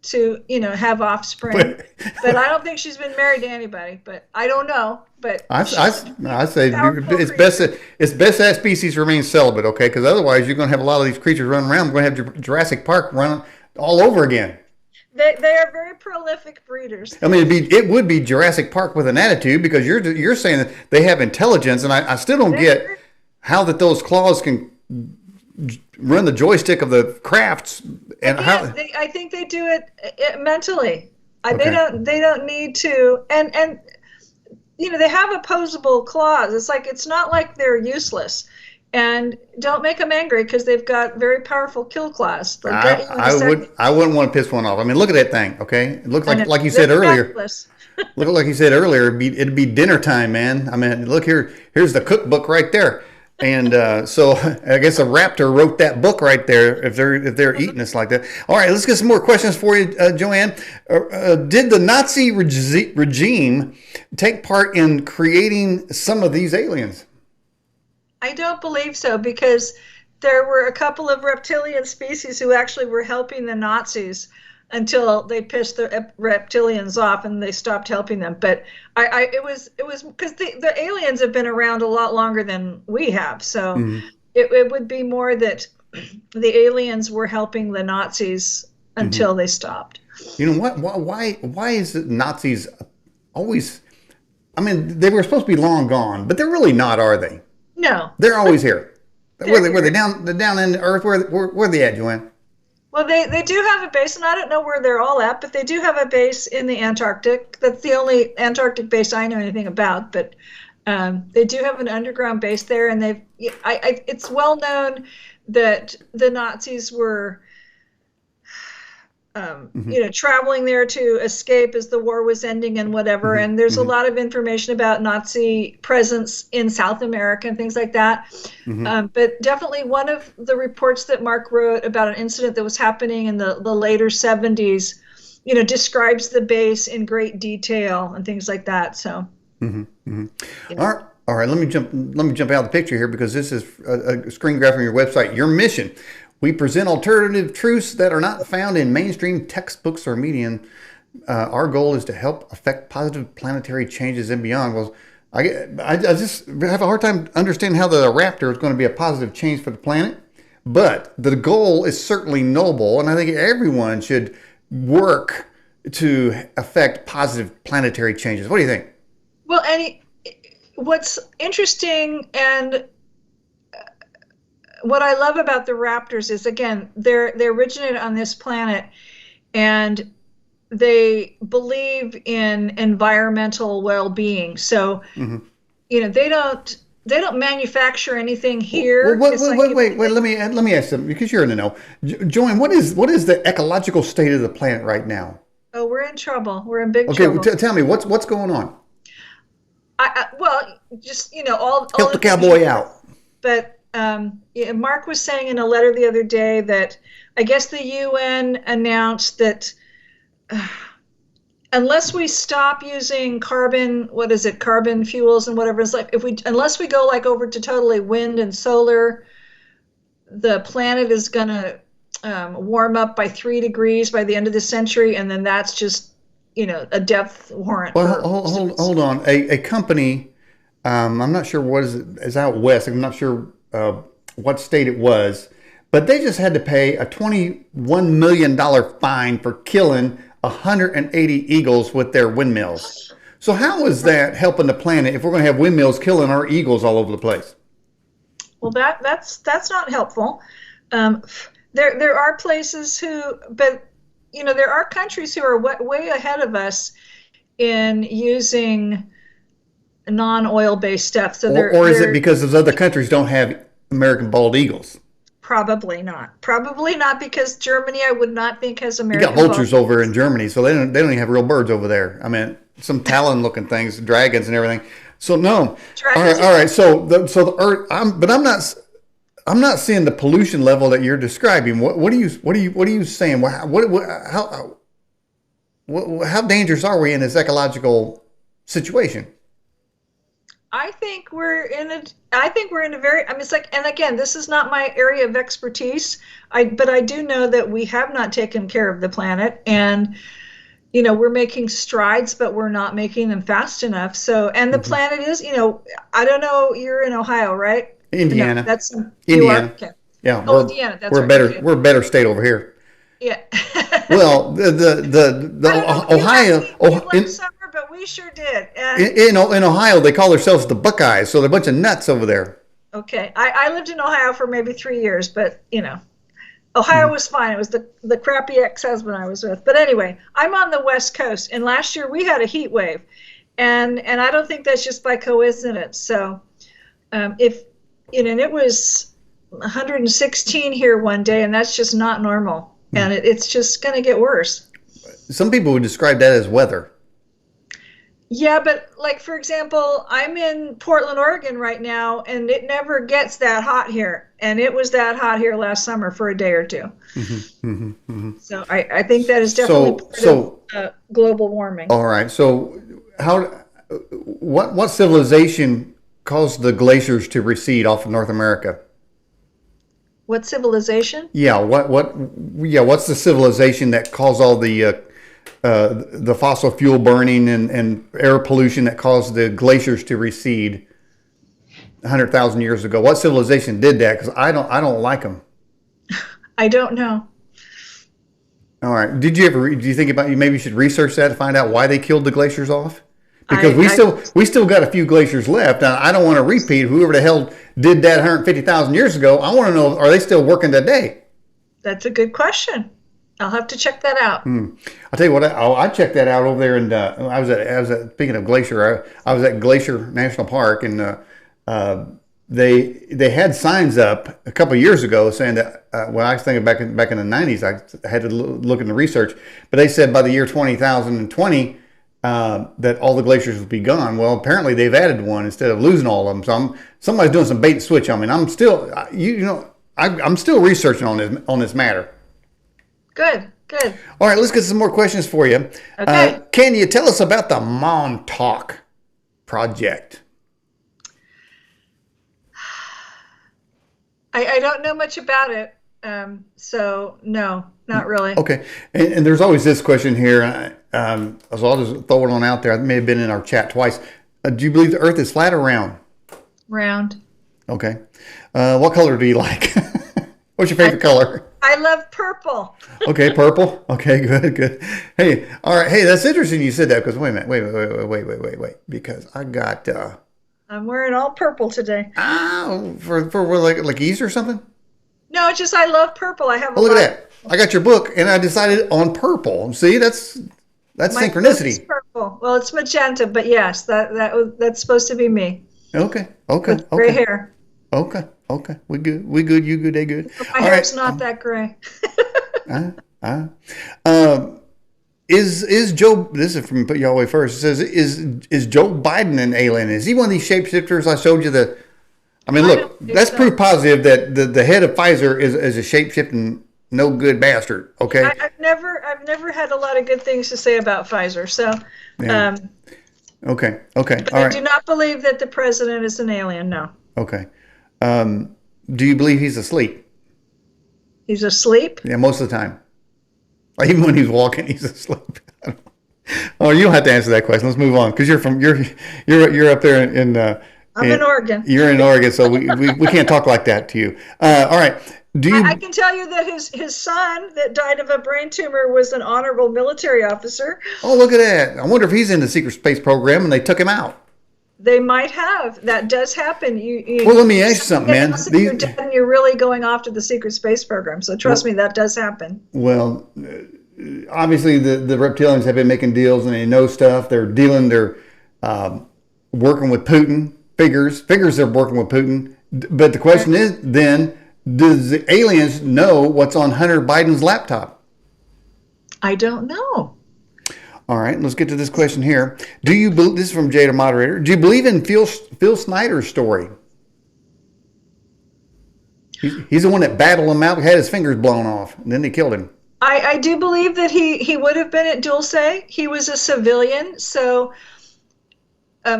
to have offspring, but I don't think she's been married to anybody. But I don't know. But I say it's best that species remain celibate, okay? Because otherwise you're going to have a lot of these creatures running around. We're going to have Jurassic Park running all over again. They are very prolific breeders. I mean, it would be Jurassic Park with an attitude, because you're saying that they have intelligence, and I still don't get how that those claws can run the joystick of the crafts. And Again, I think they do it mentally. Okay. They don't need to, and they have opposable claws. It's not like they're useless. And don't make them angry because they've got very powerful kill claws. They'll get you in a second. I wouldn't want to piss one off. I mean, look at that thing. Okay, it looks like you said They're earlier. fabulous. Look like you said earlier. It'd be dinner time, man. I mean, look here. Here's the cookbook right there. And so I guess a raptor wrote that book right there. If they're eating us like that. All right, let's get some more questions for you, Joanne. Did the Nazi regime take part in creating some of these aliens? I don't believe so, because there were a couple of reptilian species who actually were helping the Nazis until they pissed the reptilians off and they stopped helping them. But it was because the aliens have been around a lot longer than we have. So it would be more that the aliens were helping the Nazis until they stopped. You know what? Why is it Nazis always? I mean, they were supposed to be long gone, but they're really not, are they? No, they're always here. Were they down in the earth? Where are they at, Joanne? Well, they do have a base, and I don't know where they're all at, but they do have a base in the Antarctic. That's the only Antarctic base I know anything about. But they do have an underground base there, and it's well known that the Nazis were traveling there to escape as the war was ending and whatever. And there's a lot of information about Nazi presence in South America and things like that. But definitely one of the reports that Mark wrote about an incident that was happening in the later 70s, describes the base in great detail and things like that. So. All right. Let me jump out of the picture here, because this is a screen grab from your website. Your mission. We present alternative truths that are not found in mainstream textbooks or media. Our goal is to help affect positive planetary changes and beyond. Well, I just have a hard time understanding how the Raptor is going to be a positive change for the planet. But the goal is certainly noble, and I think everyone should work to affect positive planetary changes. What do you think? Well, what's interesting and what I love about the Raptors is, again, they originated on this planet, and they believe in environmental well-being. So, they don't manufacture anything here. Wait. Let me ask them, because you're in the know. Joanne, what is the ecological state of the planet right now? Oh, we're in trouble. We're in big trouble. Okay, tell me what's going on. Well, just all help the cowboy out. But Mark was saying in a letter the other day that I guess the UN announced that unless we stop using carbon fuels and whatever, it's like unless we go over to totally wind and solar, the planet is going to warm up by 3 degrees by the end of the century, and then that's just a death warrant. Well, hold on. A company, I'm not sure what is out west. I'm not sure what state it was, but they just had to pay a $21 million fine for killing 180 eagles with their windmills. So how is that helping the planet if we're going to have windmills killing our eagles all over the place? Well, that's not helpful. There are places but there are countries who are way ahead of us in using non-oil-based stuff. So or is it because those other countries don't have American bald eagles? Probably not. Probably not, because Germany, I would not think, has American. You got vultures over in Germany, so they don't even have real birds over there. I mean, some talon-looking things, dragons and everything. So no. All right. So the Earth. I'm not seeing the pollution level that you're describing. What are you saying? How dangerous are we in this ecological situation? I think we're in a very, it's like, and again, this is not my area of expertise. But I do know that we have not taken care of the planet, and we're making strides, but we're not making them fast enough. So, and the planet is, I don't know, you're in Ohio, right? Indiana. No, that's Indiana. Okay. Yeah. Indiana. That's we're a better state over here. Yeah. Well, the Ohio. Summer, but we sure did. In Ohio, they call themselves the Buckeyes, so they're a bunch of nuts over there. Okay. I lived in Ohio for maybe 3 years, but Ohio was fine. It was the crappy ex-husband I was with. But anyway, I'm on the West Coast, and last year we had a heat wave, and I don't think that's just by coincidence. So, if and it was 116 here one day, and that's just not normal, and it's just going to get worse. Some people would describe that as weather. Yeah, but like for example, I'm in Portland, Oregon right now, and it never gets that hot here. And it was that hot here last summer for a day or two. So I think that is definitely part of global warming. All right. So what civilization caused the glaciers to recede off of North America? What civilization? Yeah. What's the civilization that caused all the fossil fuel burning and air pollution that caused the glaciers to recede 100,000 years ago? What civilization did that? Because I don't like them. I don't know. All right. Do you think about, you maybe should research that to find out why they killed the glaciers off? Because we still got a few glaciers left. Now, I don't want to repeat whoever the hell did that 150,000 years ago. I want to know, are they still working today? That's a good question. I'll have to check that out. I'll tell you what, I checked that out over there, and I was at speaking of glacier, I was at Glacier National Park, and they had signs up a couple of years ago saying that I was thinking back in the 90s, I had to look into research, but they said by the year 2020 that all the glaciers would be gone. Well, apparently they've added one instead of losing all of them. So somebody's doing some bait and switch on me. And I'm still I'm still researching on this matter. Good. All right, let's get some more questions for you. Okay. Can you tell us about the Montauk project? I don't know much about it, so no, not really. Okay, and there's always this question here, so I'll just throw it on out there. It may have been in our chat twice. Do you believe the Earth is flat or round? Round. Okay. What color do you like? What's your favorite color? I love purple. Okay, purple. Okay, good. Hey, all right. Hey, that's interesting you said that, because wait a minute. Wait. Because I got... I'm wearing all purple today. For like Easter or something? No, it's just I love purple. I have a look lot. at that. I got your book, and I decided on purple. See, that's My synchronicity. book is purple. Well, it's magenta, but yes, that's supposed to be me. Okay. With gray hair. Okay. We good. You good. They good. My hair's not that gray. Is Joe? This is from Put Yahweh First. It says, is Joe Biden an alien? Is he one of these shapeshifters? I showed you the. I mean, look, that's proof positive that the head of Pfizer is a shapeshifting no good bastard. Okay. I've never had a lot of good things to say about Pfizer. So. Yeah. Okay. But All I right. do not believe that the president is an alien. No. Okay. Do you believe he's asleep? He's asleep? Yeah, most of the time. Even when he's walking, he's asleep. Oh, you don't have to answer that question. Let's move on, because you're up there in. I'm in Oregon. You're in Oregon, so we can't talk like that to you. All right. Do you? I can tell you that his son that died of a brain tumor was an honorable military officer. Oh, look at that! I wonder if he's in the secret space program and they took him out. They might have. That does happen. Well, let me ask you something, man. You're dead and you're really going off to the secret space program. So trust me, that does happen. Well, obviously the reptilians have been making deals and they know stuff. They're working with Putin. Figures they're working with Putin. But the question is then, does the aliens know what's on Hunter Biden's laptop? I don't know. All right, let's get to this question here. Do you believe, this is from Jada Moderator, do you believe in Phil Snyder's story? He's the one that battled him out, had his fingers blown off, and then they killed him. I do believe that he would have been at Dulce. He was a civilian, so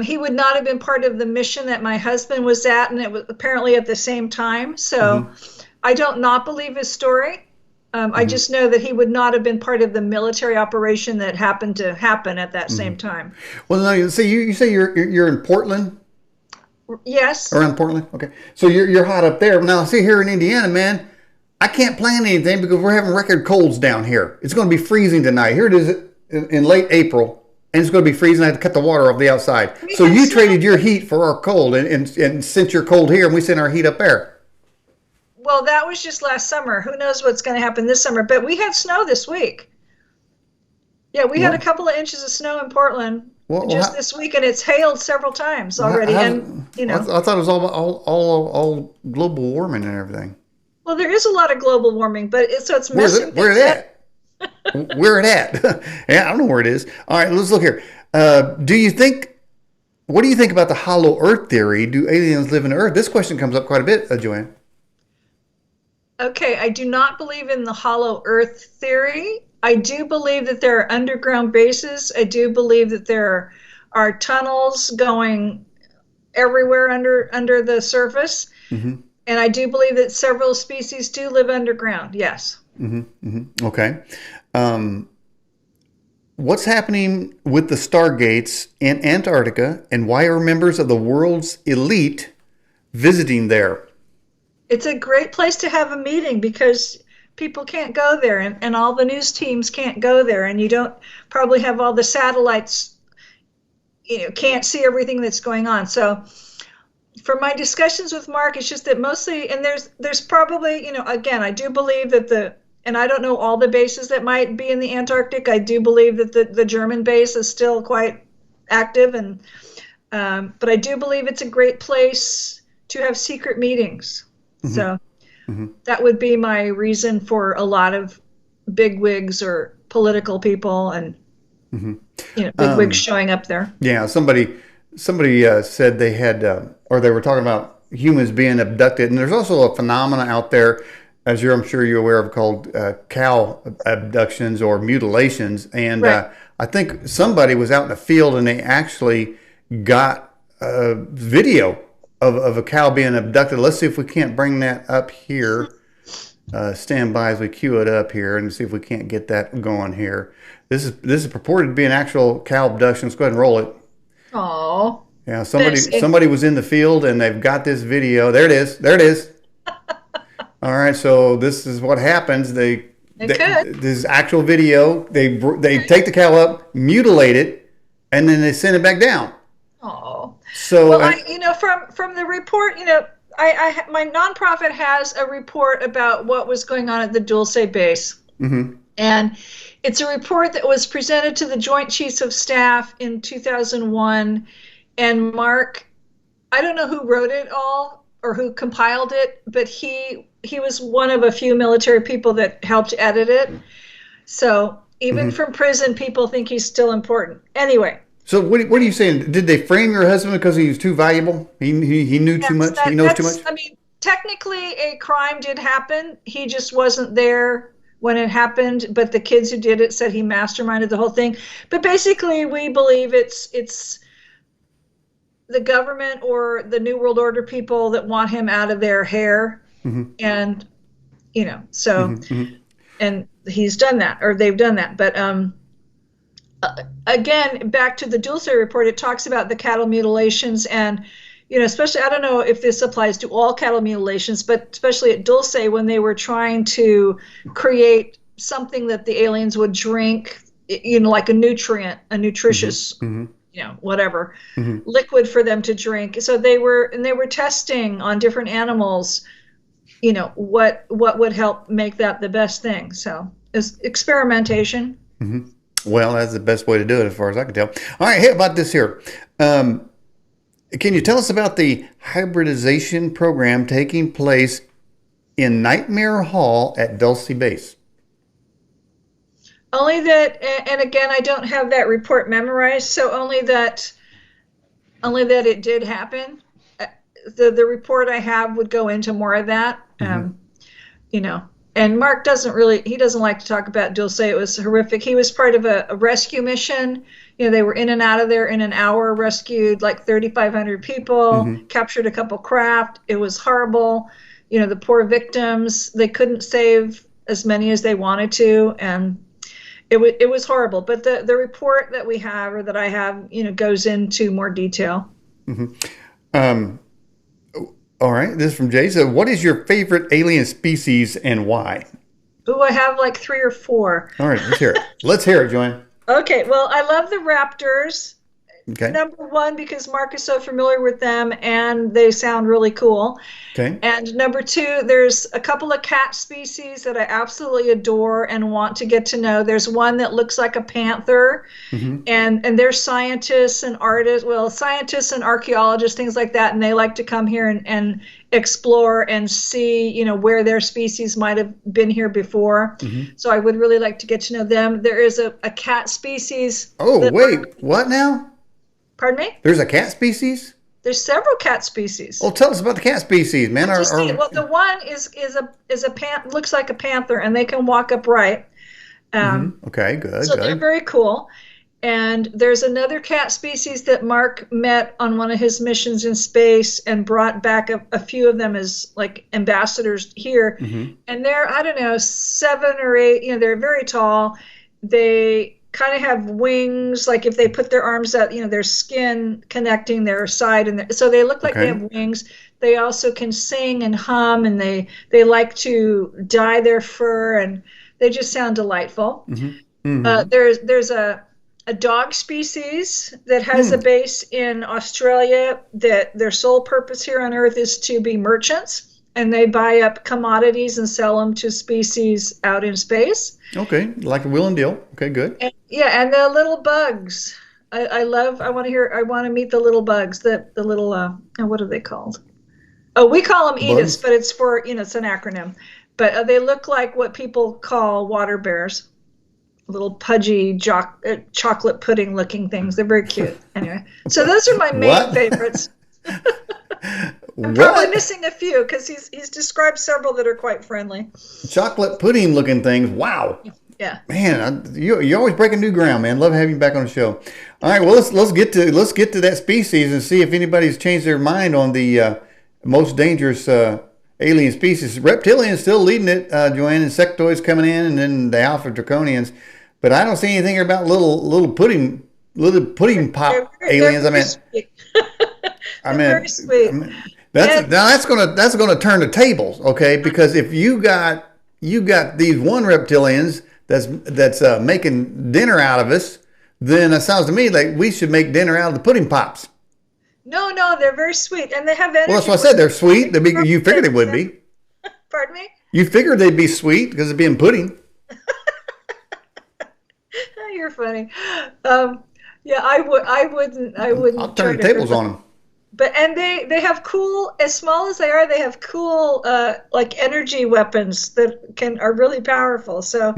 he would not have been part of the mission that my husband was at, and it was apparently at the same time. So I don't not believe his story. I just know that he would not have been part of the military operation that happened to happen at that same time. Well, no, you say you're in Portland? Yes. Around Portland? Okay. So you're hot up there. Now, see, here in Indiana, man, I can't plan anything because we're having record colds down here. It's going to be freezing tonight. Here it is in late April, and it's going to be freezing. I have to cut the water off the outside. So you traded your heat for our cold and sent your cold here, and we sent our heat up there. Well, that was just last summer. Who knows what's going to happen this summer? But we had snow this week. Yeah, we had a couple of inches of snow in Portland this week, and it's hailed several times already. I thought it was all global warming and everything. Well, there is a lot of global warming, but it's messing. Where's it at? Where it at? Yeah, I don't know where it is. All right, let's look here. What do you think about the hollow Earth theory? Do aliens live in Earth? This question comes up quite a bit, Joanne. Okay, I do not believe in the hollow Earth theory. I do believe that there are underground bases. I do believe that there are tunnels going everywhere under the surface. Mm-hmm. And I do believe that several species do live underground. Yes. Mm-hmm. Mm-hmm. Okay. What's happening with the Stargates in Antarctica, and why are members of the world's elite visiting there? It's a great place to have a meeting because people can't go there, and all the news teams can't go there, and you don't probably have all the satellites, can't see everything that's going on. So from my discussions with Mark, it's just that mostly, and there's probably, again, I do believe that and I don't know all the bases that might be in the Antarctic. I do believe that the German base is still quite active, but I do believe it's a great place to have secret meetings. Mm-hmm. So that would be my reason for a lot of bigwigs or political people and bigwigs showing up there. Yeah, somebody said they had, or they were talking about humans being abducted, and there's also a phenomena out there, as I'm sure you're aware of, called cow abductions or mutilations. And right. I think somebody was out in the field and they actually got a video of a cow being abducted. Let's see if we can't bring that up here. Stand by as we cue it up here and see if we can't get that going here. This is purported to be an actual cow abduction. Let's go ahead and roll it. Oh. Yeah, somebody was in the field and they've got this video. There it is. All right, so this is what happens. This is actual video. They take the cow up, mutilate it, and then they send it back down. Oh. So from the report, my nonprofit has a report about what was going on at the Dulce base. Mm-hmm. And it's a report that was presented to the Joint Chiefs of Staff in 2001. And Mark, I don't know who wrote it all or who compiled it, but he was one of a few military people that helped edit it. So even from prison, people think he's still important. Anyway. So what are you saying? Did they frame your husband because he was too valuable? He knew too much? He knows too much? I mean, technically a crime did happen. He just wasn't there when it happened, but the kids who did it said he masterminded the whole thing. But basically, we believe it's the government or the New World Order people that want him out of their hair. Mm-hmm. And, and he's done that, or they've done that. But again, back to the Dulce report, it talks about the cattle mutilations and, especially, I don't know if this applies to all cattle mutilations, but especially at Dulce when they were trying to create something that the aliens would drink, like a nutrient, a nutritious, whatever, liquid for them to drink. So they were testing on different animals, what would help make that the best thing. So it's experimentation. Mm-hmm. Well, that's the best way to do it as far as I can tell. All right, how about this here? Can you tell us about the hybridization program taking place in Nightmare Hall at Dulce Base? Only that, and again, I don't have that report memorized, so only that it did happen. The report I have would go into more of that, And Mark doesn't like to talk about Dulce. It was horrific. He was part of a rescue mission. They were in and out of there in an hour, rescued like 3,500 people, captured a couple craft. It was horrible. The poor victims, they couldn't save as many as they wanted to. And it was horrible. But the report that we have, or that I have, goes into more detail. Mm-hmm. All right, this is from Jay. So what is your favorite alien species and why? Ooh, I have like 3 or 4. All right, let's hear it. Let's hear it, Joanne. Okay, well, I love the Raptors. Okay. Number one, because Mark is so familiar with them and they sound really cool. Okay. And number two, there's a couple of cat species that I absolutely adore and want to get to know. There's one that looks like a panther, Mm-hmm. and they're scientists and artists, well, scientists and archaeologists, things like that, and they like to come here and explore and see, where their species might have been here before. Mm-hmm. So I would really like to get to know them. There is a cat species. Oh, wait, what now? Pardon me? There's a cat species? There's several cat species. Well, tell us about the cat species, man. Well, the one is a looks like a panther, and they can walk upright. Okay, good. So they're very cool. And there's another cat species that Mark met on one of his missions in space and brought back a few of them as like ambassadors here. Mm-hmm. And they're, I don't know, 7 or 8, they're very tall. They kind of have wings, like if they put their arms out, their skin connecting their side, and so they look like they have wings. They also can sing and hum, and they like to dye their fur, and they just sound delightful. Mm-hmm. Mm-hmm. There's a dog species that has a base in Australia that their sole purpose here on Earth is to be merchants, and they buy up commodities and sell them to species out in space. Okay, like a will and deal. Okay, good. And the little bugs. I want to meet the little bugs. The little what are they called? Oh, we call them Edis, but it's for it's an acronym. But they look like what people call water bears, little pudgy chocolate pudding looking things. They're very cute. Anyway, so those are my main favorites. I'm probably missing a few because he's described several that are quite friendly. Chocolate pudding looking things. Wow. Yeah. Man, you're always breaking new ground, man. Love having you back on the show. All right, well let's get to that species and see if anybody's changed their mind on the most dangerous alien species. Reptilians still leading it, Joanne, and sectoids coming in, and then the alpha draconians. But I don't see anything about little pudding pop aliens. I mean, very sweet. That's gonna turn the tables, okay? Because if you got these one reptilians that's making dinner out of us, then it sounds to me like we should make dinner out of the pudding pops. No, they're very sweet, and they have energy. Well, that's what I said. They're sweet. You figured they would be. Pardon me? You figured they'd be sweet because of being pudding. You're funny. Yeah, I wouldn't. I'll turn the tables on them. But they have cool, as small as they are, they have cool like energy weapons that are really powerful. So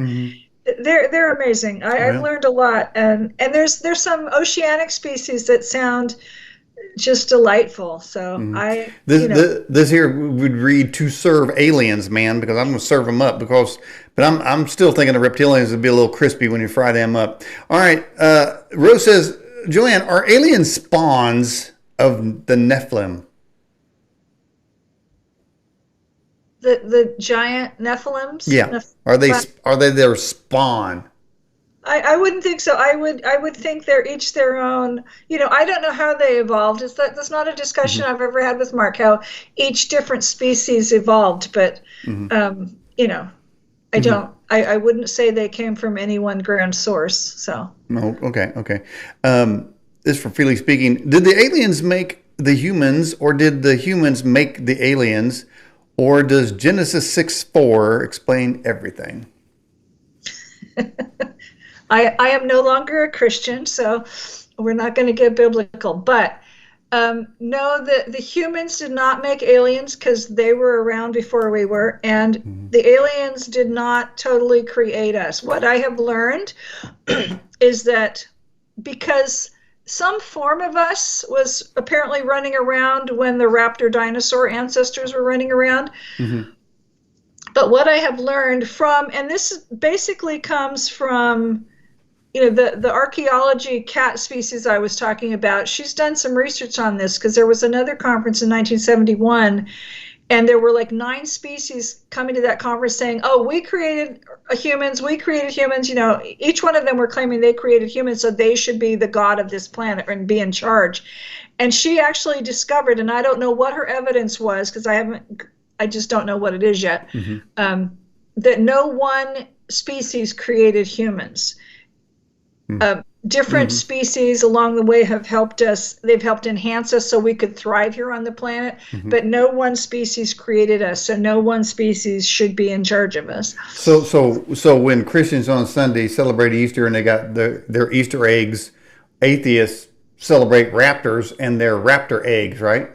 they're amazing. I've learned a lot, and there's some oceanic species that sound just delightful. So this here would read to serve aliens, man, because I'm going to serve them up but I'm still thinking the reptilians would be a little crispy when you fry them up. All right. Rose says, Joanne, are aliens spawns of the Nephilim? The giant Nephilims? Yeah. Are they their spawn? I wouldn't think so. I would think they're each their own. I don't know how they evolved. That's not a discussion I've ever had with Mark, how each different species evolved. But I don't. I wouldn't say they came from any one grand source. So. No. Okay. This is for Felix speaking. Did the aliens make the humans, or did the humans make the aliens, or does Genesis 6:4 explain everything? I am no longer a Christian, so we're not going to get biblical. But no, the humans did not make aliens because they were around before we were, and the aliens did not totally create us. What I have learned is that because some form of us was apparently running around when the Raptor dinosaur ancestors were running around. But what I have learned from, and this basically comes from, the archaeology cat species I was talking about, she's done some research on this because there was another conference in 1971, and there were like 9 species coming to that conference saying, oh, we created humans. Each one of them were claiming they created humans, so they should be the god of this planet and be in charge. And she actually discovered, and I don't know what her evidence was because I just don't know what it is yet, that no one species created humans. Different species along the way have helped us. They've helped enhance us so we could thrive here on the planet. But no one species created us, so no one species should be in charge of us. So when Christians on Sunday celebrate Easter and they got their Easter eggs, atheists celebrate raptors and their raptor eggs, right?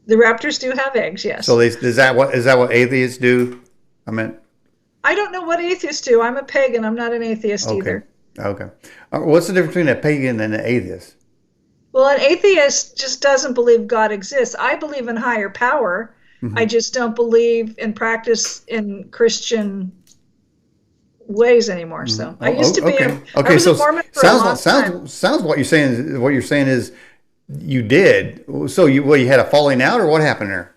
The raptors do have eggs, yes. So is that what atheists do? I mean, I don't know what atheists do. I'm a pagan. I'm not an atheist either. Okay. What's the difference between a pagan and an atheist? Well, an atheist just doesn't believe God exists. I believe in higher power. I just don't believe in practice in Christian ways anymore. So I used to be a Mormon for a long time. Sounds what you're saying. What you're saying is you did. So you had a falling out, or what happened there?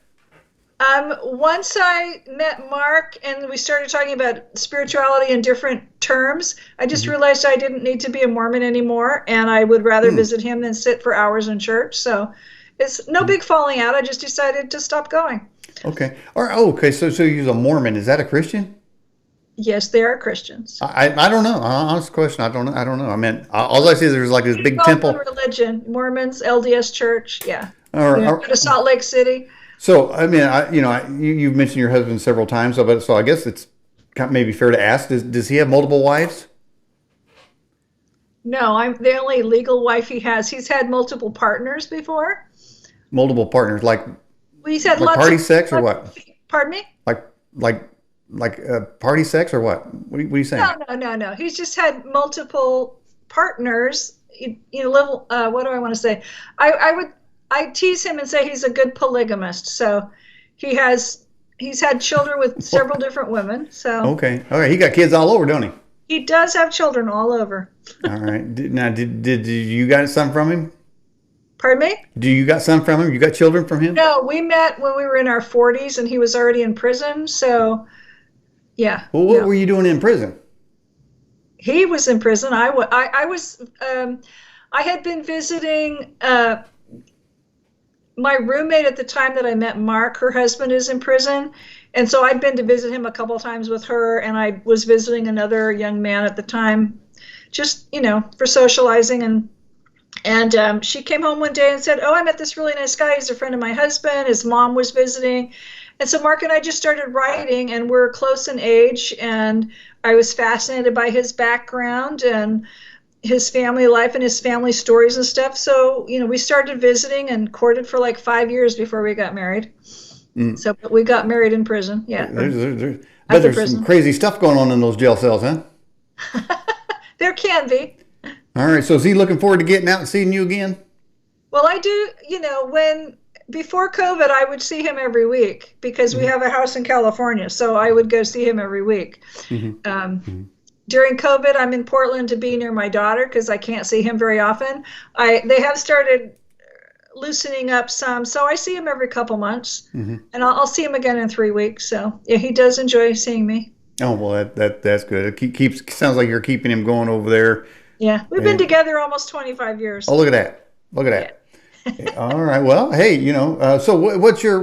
Once I met Mark and we started talking about spirituality in different terms, I just realized I didn't need to be a Mormon anymore, and I would rather visit him than sit for hours in church. So it's no big falling out. I just decided to stop going. Okay. Okay. So you're a Mormon. Is that a Christian? Yes, they are Christians. I don't know. Honest question. I don't know. I mean, all I see is there's like this big temple. Religion, Mormons, LDS Church. Yeah. Go to Salt Lake City. So, I mean, you've mentioned your husband several times, so I guess it's maybe fair to ask, does he have multiple wives? No, I'm the only legal wife he has. He's had multiple partners before. Multiple partners, like he's had like lots party of sex or what? Pardon me? Like party sex or what? What are you saying? No. He's just had multiple partners. What do I want to say? I tease him and say he's a good polygamist. So he's had children with several different women. So okay, all right. He got kids all over, don't he? He does have children all over. All right. Now, did you got some from him? Pardon me? Do you got some from him? You got children from him? No, we met when we were in our 40s, and he was already in prison. So, yeah. Well, what were you doing in prison? He was in prison. I was. I had been visiting. My roommate at the time that I met Mark, her husband is in prison. And so I'd been to visit him a couple of times with her, and I was visiting another young man at the time, just, for socializing. And she came home one day and said, I met this really nice guy. He's a friend of my husband. His mom was visiting. And so Mark and I just started writing, and we're close in age, and I was fascinated by his background and his family life and his family stories and stuff. So, we started visiting and courted for like 5 years before we got married. So we got married in prison. Yeah. There's some crazy stuff going on in those jail cells, huh? There can be. All right. So is he looking forward to getting out and seeing you again? Well, I do. Before COVID, I would see him every week because we have a house in California. So I would go see him every week. During COVID, I'm in Portland to be near my daughter because I can't see him very often. They have started loosening up some, so I see him every couple months, and I'll see him again in 3 weeks. So yeah, he does enjoy seeing me. Oh well, that's good. It sounds like you're keeping him going over there. Yeah, we've been together almost 25 years. Oh, look at that! Look at that! Yeah. All right. Well, hey, so what's your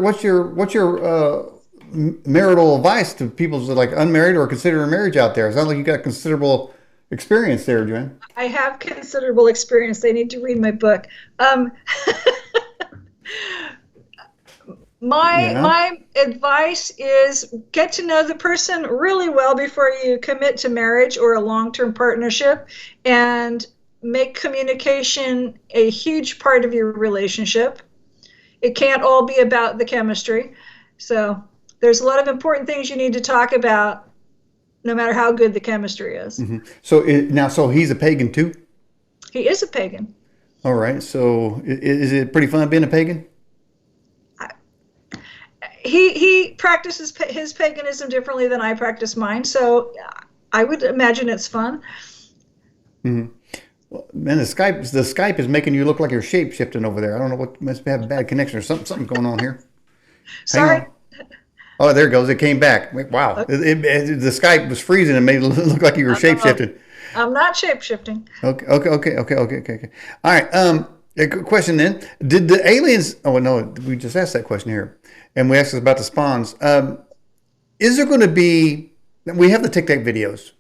marital advice to people that are like unmarried or considering marriage out there? It sounds like you got considerable experience there, Joanne. I have considerable experience. They need to read my book. My advice is get to know the person really well before you commit to marriage or a long-term partnership, and make communication a huge part of your relationship. It can't all be about the chemistry. So there's a lot of important things you need to talk about no matter how good the chemistry is. So he's a pagan too? He is a pagan. All right. So is it pretty fun being a pagan? He practices his paganism differently than I practice mine. So I would imagine it's fun. Well, man, the Skype is making you look like you're shape-shifting over there. I don't know what, must have a bad connection or something going on here. Sorry. Oh, there it goes. It came back. Wow. Okay. The Skype was freezing and made it look like you were shape-shifting. I'm not shape-shifting. Okay. All right. A question then. Did the aliens... Oh, no. We just asked that question here. And we asked us about the spawns. Is there going to be... We have the Tic Tac videos.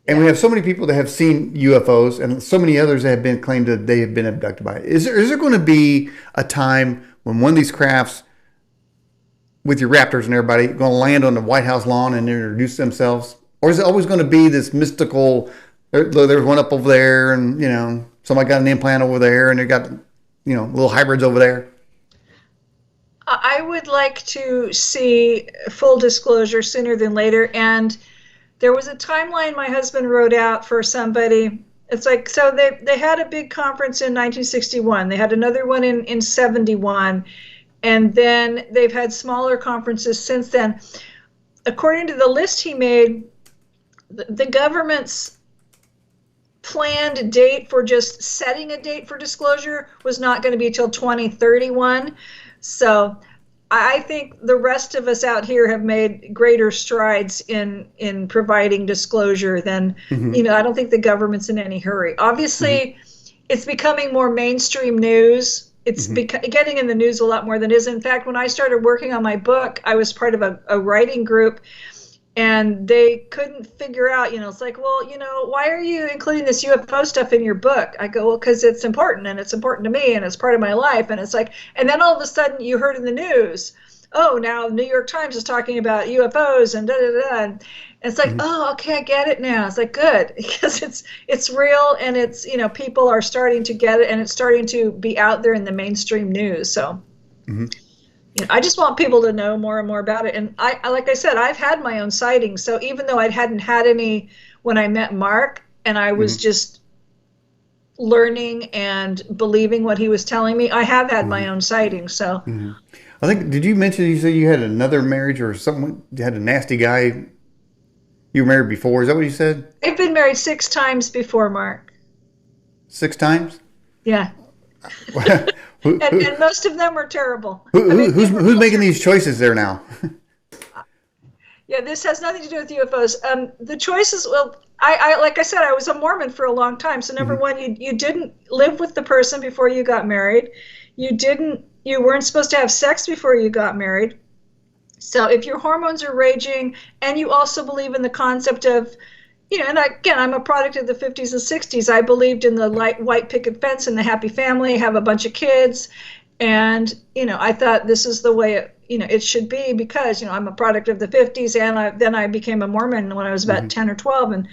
And we have so many people that have seen UFOs, and so many others that have been claimed that they have been abducted by it. Is there going to be a time when one of these crafts, with your Raptors and everybody, going to land on the White House lawn and introduce themselves? Or is it always going to be this mystical, there's one up over there, and, you know, somebody got an implant over there, and they got, you know, little hybrids over there? I would like to see full disclosure sooner than later. And there was a timeline my husband wrote out for somebody. It's like, so they had a big conference in 1961. They had another one in 71. And then they've had smaller conferences since then. According to the list he made, the government's planned date for just setting a date for disclosure was not going to be until 2031. So I think the rest of us out here have made greater strides in providing disclosure than, you know, I don't think the government's in any hurry. Obviously, it's becoming more mainstream news. It's getting in the news a lot more than it is. In fact, when I started working on my book, I was part of a writing group, and they couldn't figure out, you know, it's like, well, you know, why are you including this UFO stuff in your book? I go, well, because it's important, and it's important to me, and it's part of my life. And it's like, and then all of a sudden you heard in the news, oh, now New York Times is talking about UFOs and da-da-da. And it's like, oh, okay, I get it now. It's like, good, because it's real, and it's, you know, people are starting to get it, and it's starting to be out there in the mainstream news. So you know, I just want people to know more and more about it. And I like I said, I've had my own sightings. So even though I hadn't had any when I met Mark, and I was just learning and believing what he was telling me, I have had my own sightings. So I think, did you mention, you said you had another marriage or someone, you had a nasty guy you were married before? Is that what you said? I've been married 6 times before, Mark. 6 times? Yeah. And most of them were terrible. Who's making these choices there now? Yeah, this has nothing to do with UFOs. The choices, well, I like I said, I was a Mormon for a long time. So number one, you didn't live with the person before you got married. You weren't supposed to have sex before you got married. So if your hormones are raging, and you also believe in the concept of, you know, and again, I'm a product of the 50s and 60s. I believed in the white picket fence and the happy family, have a bunch of kids. And, you know, I thought this is the way it should be, because, you know, I'm a product of the 50s, and then I became a Mormon when I was about 10 or 12.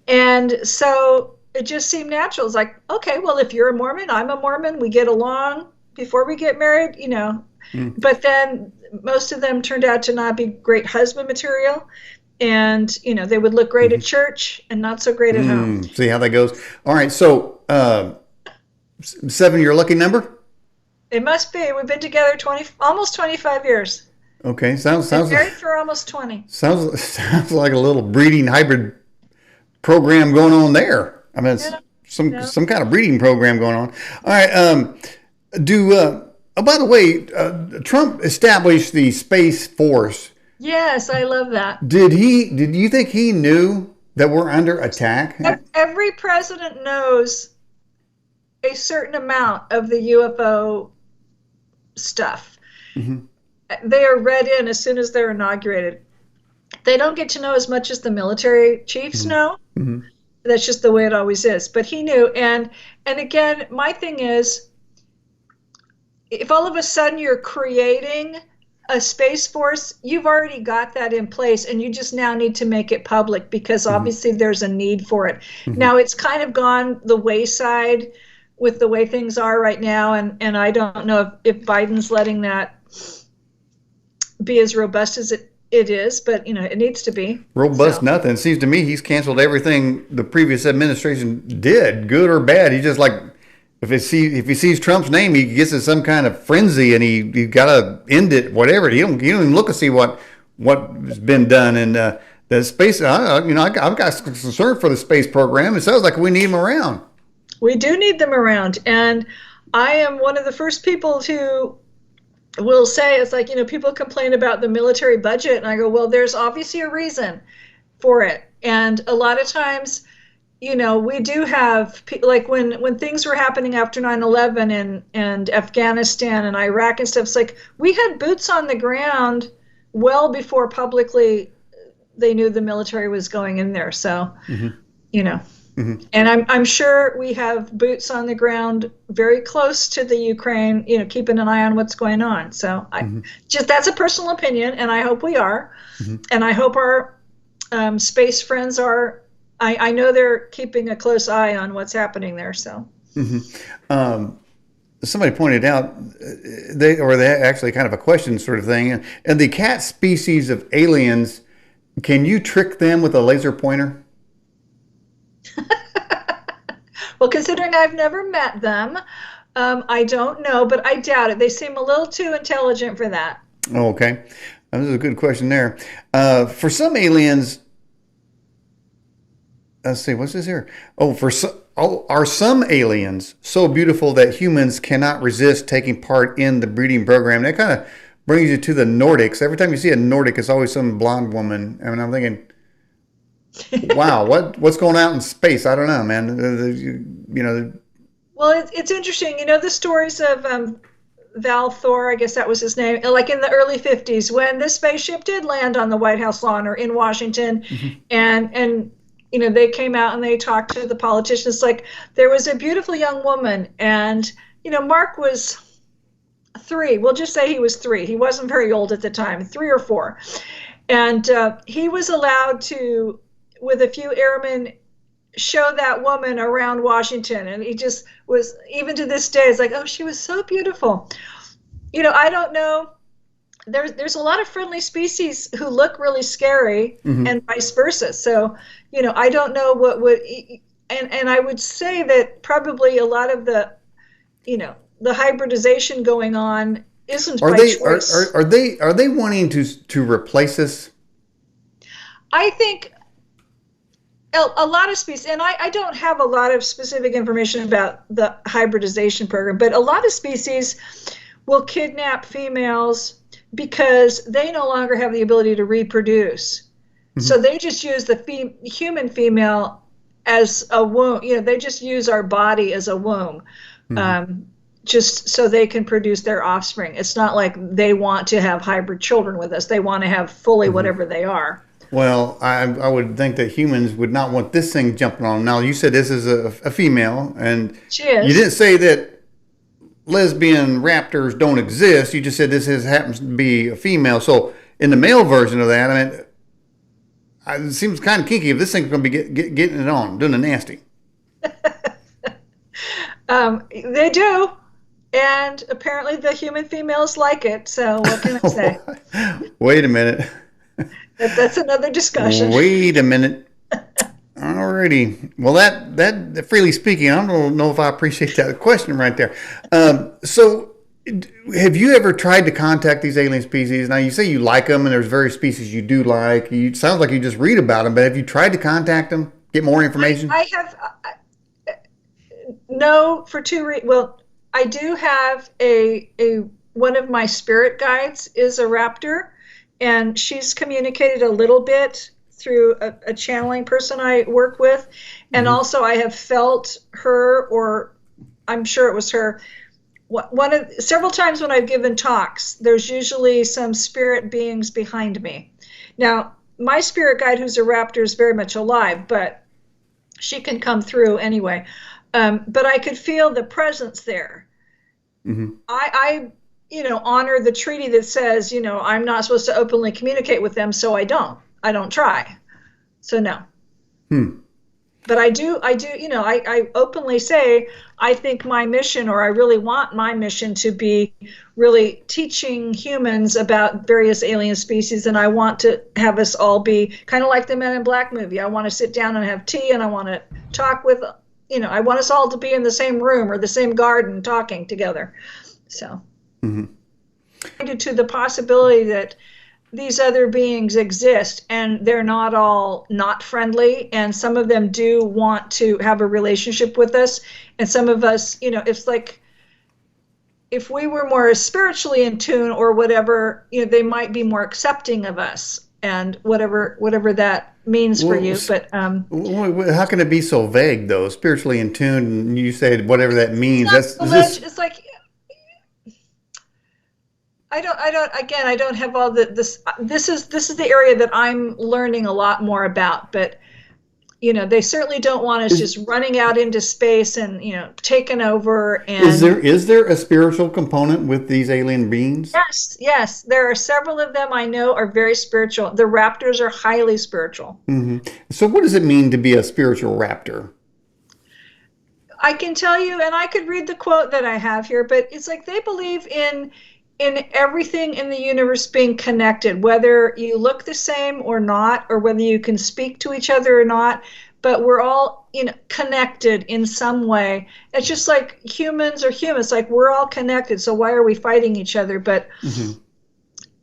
And so it just seemed natural. It's like, okay, well, if you're a Mormon, I'm a Mormon, we get along before we get married, you know. But then most of them turned out to not be great husband material. And, you know, they would look great at church and not so great at home. See how that goes. All right. So 7, your lucky number? It must be. We've been together almost 25 years. Okay. Sounds married for almost 20. Sounds like a little breeding hybrid program going on there. I mean, it's some kind of breeding program going on. All right. Oh, by the way, Trump established the Space Force. Yes, I love that. Did you think he knew that we're under attack? Every president knows a certain amount of the UFO stuff. They are read in as soon as they're inaugurated. They don't get to know as much as the military chiefs know. That's just the way it always is. But he knew. And again, my thing is, if all of a sudden you're creating a Space Force, you've already got that in place, and you just now need to make it public, because obviously there's a need for it. Now, it's kind of gone the wayside with the way things are right now, and I don't know if Biden's letting that be as robust as it is, but, you know, it needs to be. Robust nothing. It seems to me he's canceled everything the previous administration did, good or bad. He just, like, if he sees Trump's name, he gets in some kind of frenzy, and he got to end it, whatever. He don't even look to see what's been done. And the space, I've got concern for the space program. It sounds like we need them around. We do need them around, and I am one of the first people who will say, it's like, you know, people complain about the military budget, and I go, well, there's obviously a reason for it. And a lot of times, you know, we do have, like, when things were happening after 9/11 and Afghanistan and Iraq and stuff, it's like we had boots on the ground well before publicly they knew the military was going in there. So, you know, and I'm sure we have boots on the ground very close to the Ukraine, you know, keeping an eye on what's going on. So that's a personal opinion, and I hope we are. And I hope our space friends are, I know they're keeping a close eye on what's happening there. So somebody pointed out, they actually kind of a question sort of thing, and the cat species of aliens, can you trick them with a laser pointer? Well, considering I've never met them, I don't know, but I doubt it. They seem a little too intelligent for that. Okay. This is a good question there. For some aliens, let's see, what's this here? Are some aliens so beautiful that humans cannot resist taking part in the breeding program? That kind of brings you to the Nordics. Every time you see a Nordic, it's always some blonde woman. I mean, I'm thinking, wow, what's going out in space? I don't know, man. You know. Well, it's interesting. You know the stories of Val Thor, I guess that was his name, like in the early 50s when this spaceship did land on the White House lawn or in Washington, and you know, they came out and they talked to the politicians. Like, there was a beautiful young woman, and you know, Mark was 3. We'll just say he was 3. He wasn't very old at the time, 3 or 4, and he was allowed to, with a few airmen, show that woman around Washington, and he just was, even to this day, it's like, oh, she was so beautiful. You know, I don't know. There's a lot of friendly species who look really scary, and vice versa. So, you know, I don't know what would, and I would say that probably a lot of the, you know, the hybridization going on isn't by choice. Are they wanting to replace us? I think a lot of species, and I don't have a lot of specific information about the hybridization program, but a lot of species will kidnap females because they no longer have the ability to reproduce. So they just use the human female as a womb. You know, they just use our body as a womb, just so they can produce their offspring. It's not like they want to have hybrid children with us. They want to have fully whatever they are. Well, I would think that humans would not want this thing jumping on them. Now, you said this is a female, and she is. You didn't say that lesbian raptors don't exist. You just said this happens to be a female. So in the male version of that, I mean, it seems kind of kinky if this thing's going to be getting it on, doing the nasty. They do. And apparently the human females like it. So what can I say? Wait a minute. That's another discussion. Wait a minute. Alrighty. Well, that freely speaking, I don't know if I appreciate that question right there. So have you ever tried to contact these alien species? Now, you say you like them, and there's various species you do like. It sounds like you just read about them, but have you tried to contact them, get more information? I have. No, for 2 reasons. Well, I do have a one of my spirit guides is a raptor, and she's communicated a little bit through a channeling person I work with, and also I have felt her, or I'm sure it was her. Several times when I've given talks, there's usually some spirit beings behind me. Now, my spirit guide, who's a raptor, is very much alive, but she can come through anyway. But I could feel the presence there. I honor the treaty that says, I'm not supposed to openly communicate with them, so I don't try. So no. But I openly say, I think my mission, or I really want my mission to be really teaching humans about various alien species, and I want to have us all be kind of like the Men in Black movie. I want to sit down and have tea, and I want to talk with, I want us all to be in the same room or the same garden talking together. So, to the possibility that these other beings exist, and they're not all not friendly, and some of them do want to have a relationship with us, and some of us, it's like if we were more spiritually in tune or whatever, they might be more accepting of us, and whatever that means for you. But how can it be so vague though? Spiritually in tune, and you say whatever that means. It's like I don't have all this is the area that I'm learning a lot more about, but they certainly don't want us just running out into space and, taking over. And is there a spiritual component with these alien beings? Yes. There are several of them I know are very spiritual. The Raptors are highly spiritual. Mm-hmm. So what does it mean to be a spiritual raptor? I can tell you, and I could read the quote that I have here, but it's like they believe in everything in the universe being connected, whether you look the same or not, or whether you can speak to each other or not, but we're all connected in some way. It's just like humans are humans, like we're all connected, so why are we fighting each other? But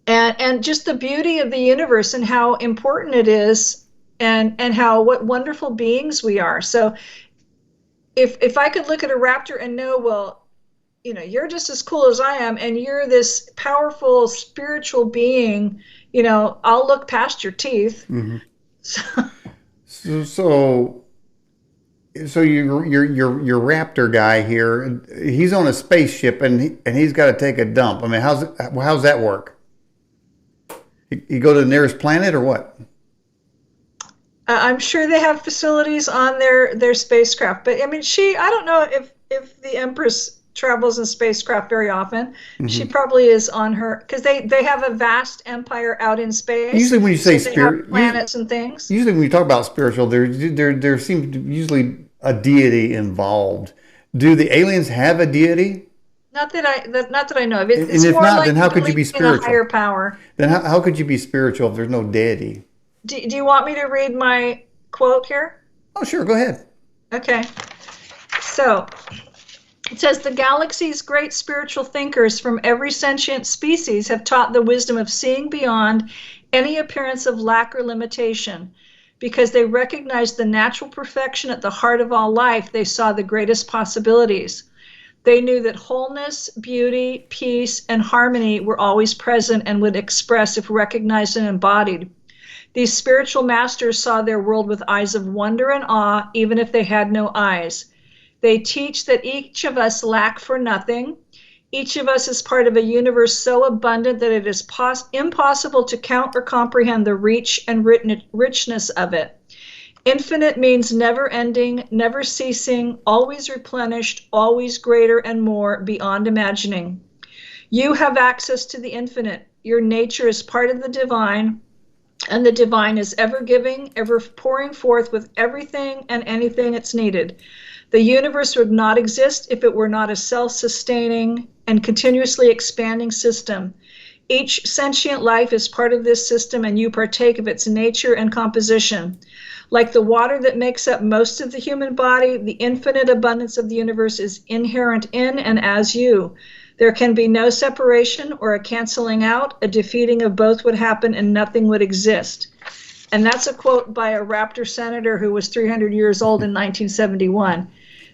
and just the beauty of the universe and how important it is, and what wonderful beings we are. So if I could look at a raptor and know, well, you're just as cool as I am, and you're this powerful spiritual being, I'll look past your teeth. Mm-hmm. So your raptor guy here, he's on a spaceship and he's got to take a dump. I mean, how's that work? You go to the nearest planet or what? I'm sure they have facilities on their spacecraft, but I mean, I don't know if the Empress travels in spacecraft very often. Mm-hmm. She probably is on her, because they have a vast empire out in space. Usually when you say spirit, planets and things. Usually when you talk about spiritual, there seems to usually a deity involved. Do the aliens have a deity? Not that I know of. It's and if more not, like then how could you be spiritual? A higher power. Then how could you be spiritual if there's no deity? Do you want me to read my quote here? Oh, sure. Go ahead. Okay. So it says, the galaxy's great spiritual thinkers from every sentient species have taught the wisdom of seeing beyond any appearance of lack or limitation. Because they recognized the natural perfection at the heart of all life, they saw the greatest possibilities. They knew that wholeness, beauty, peace, and harmony were always present and would express if recognized and embodied. These spiritual masters saw their world with eyes of wonder and awe, even if they had no eyes. They teach that each of us lack for nothing. Each of us is part of a universe so abundant that it is impossible to count or comprehend the reach and richness of it. Infinite means never ending, never ceasing, always replenished, always greater and more beyond imagining. You have access to the infinite. Your nature is part of the divine, and the divine is ever giving, ever pouring forth with everything and anything it's needed. The universe would not exist if it were not a self-sustaining and continuously expanding system. Each sentient life is part of this system, and you partake of its nature and composition. Like the water that makes up most of the human body, the infinite abundance of the universe is inherent in and as you. There can be no separation or a canceling out. A defeating of both would happen and nothing would exist. And that's a quote by a Raptor senator who was 300 years old in 1971.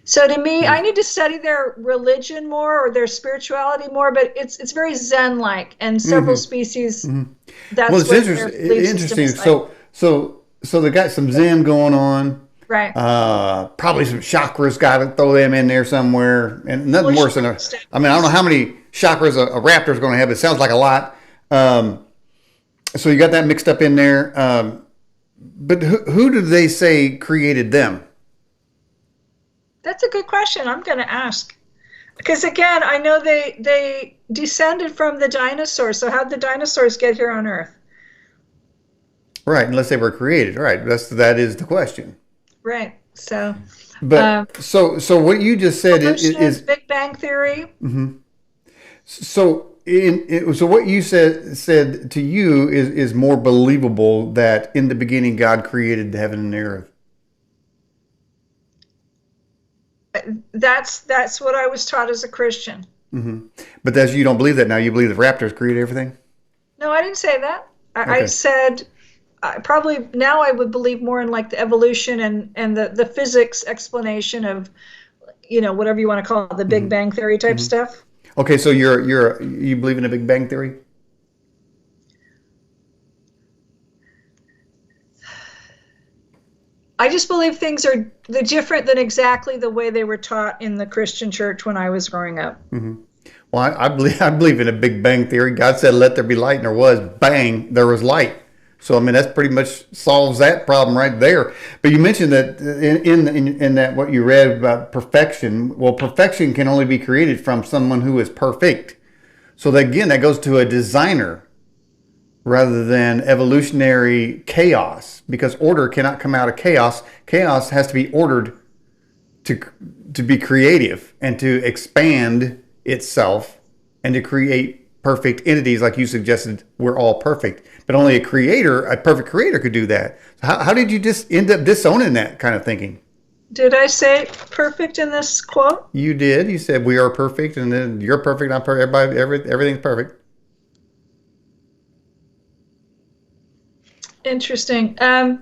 So to me, I need to study their religion more, or their spirituality more, but it's very Zen-like, and several species, that's well, it's what interesting. So they got some Zen going on. Right. Probably some chakras, got to throw them in there somewhere. And nothing worse than I don't know how many chakras a raptor is going to have. It sounds like a lot. So you got that mixed up in there. But who do they say created them? That's a good question. I'm going to ask. Because again, I know they descended from the dinosaurs. So how'd the dinosaurs get here on Earth? Right, unless they were created. Right, that is the question. Right. So. But so what you just said is Big Bang Theory. Mm-hmm. So so what you said to you is more believable, that in the beginning God created the heaven and the earth. That's what I was taught as a Christian. Mm-hmm. But you don't believe that now. You believe the raptors created everything? No, I didn't say that. Okay. I said probably now I would believe more in like the evolution and the physics explanation of, whatever you want to call it, the Big Bang Theory type stuff. Okay, so you believe in a Big Bang Theory? I just believe things are different than exactly the way they were taught in the Christian church when I was growing up. Mm-hmm. Well, I believe in a Big Bang theory. God said, "Let there be light," and there was. Bang, there was light. So I mean, that's pretty much solves that problem right there. But you mentioned that in that what you read about perfection. Well, perfection can only be created from someone who is perfect. So that, again, that goes to a designer rather than evolutionary chaos, because order cannot come out of chaos. Chaos has to be ordered to be creative and to expand itself and to create perfect entities, like you suggested. We're all perfect, but only a perfect creator could do that. So how did you just end up disowning that kind of thinking? Did I say perfect in this quote? You did. You said we are perfect, and then you're perfect. I'm perfect. Everything's perfect. Interesting. I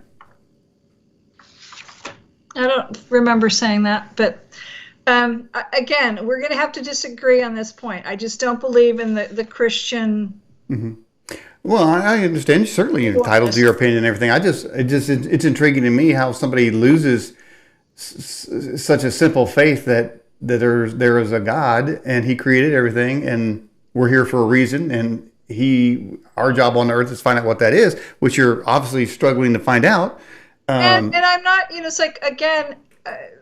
don't remember saying that, but again, we're going to have to disagree on this point. I just don't believe in the Christian. Mm-hmm. Well, I understand. Certainly, you're entitled to your opinion and everything. It's intriguing to me how somebody loses such a simple faith that there is a God and He created everything, and we're here for a reason, and our job on earth is to find out what that is, which you're obviously struggling to find out. And I'm not, it's like, again,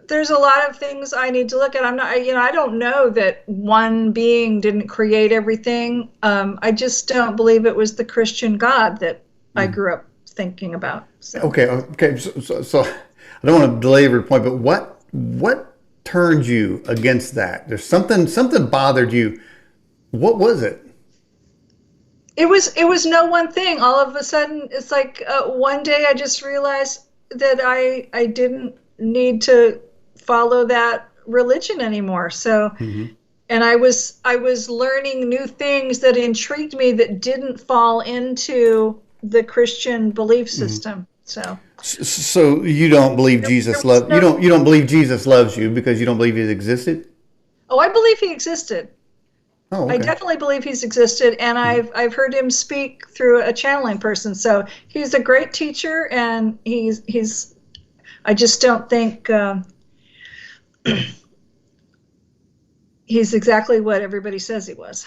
there's a lot of things I need to look at. I'm not, I don't know that one being didn't create everything. I just don't believe it was the Christian God that I grew up thinking about. So. Okay. So I don't want to belabor the point, but what turned you against that? There's something bothered you. What was it? It was no one thing. All of a sudden, it's like one day I just realized that I didn't need to follow that religion anymore. So, and I was learning new things that intrigued me that didn't fall into the Christian belief system. So you don't believe Jesus loves you don't believe Jesus loves you because you don't believe He existed? Oh, I believe He existed. Oh, okay. I definitely believe He's existed, and I've heard Him speak through a channeling person. So He's a great teacher, and he's. I just don't think He's exactly what everybody says He was.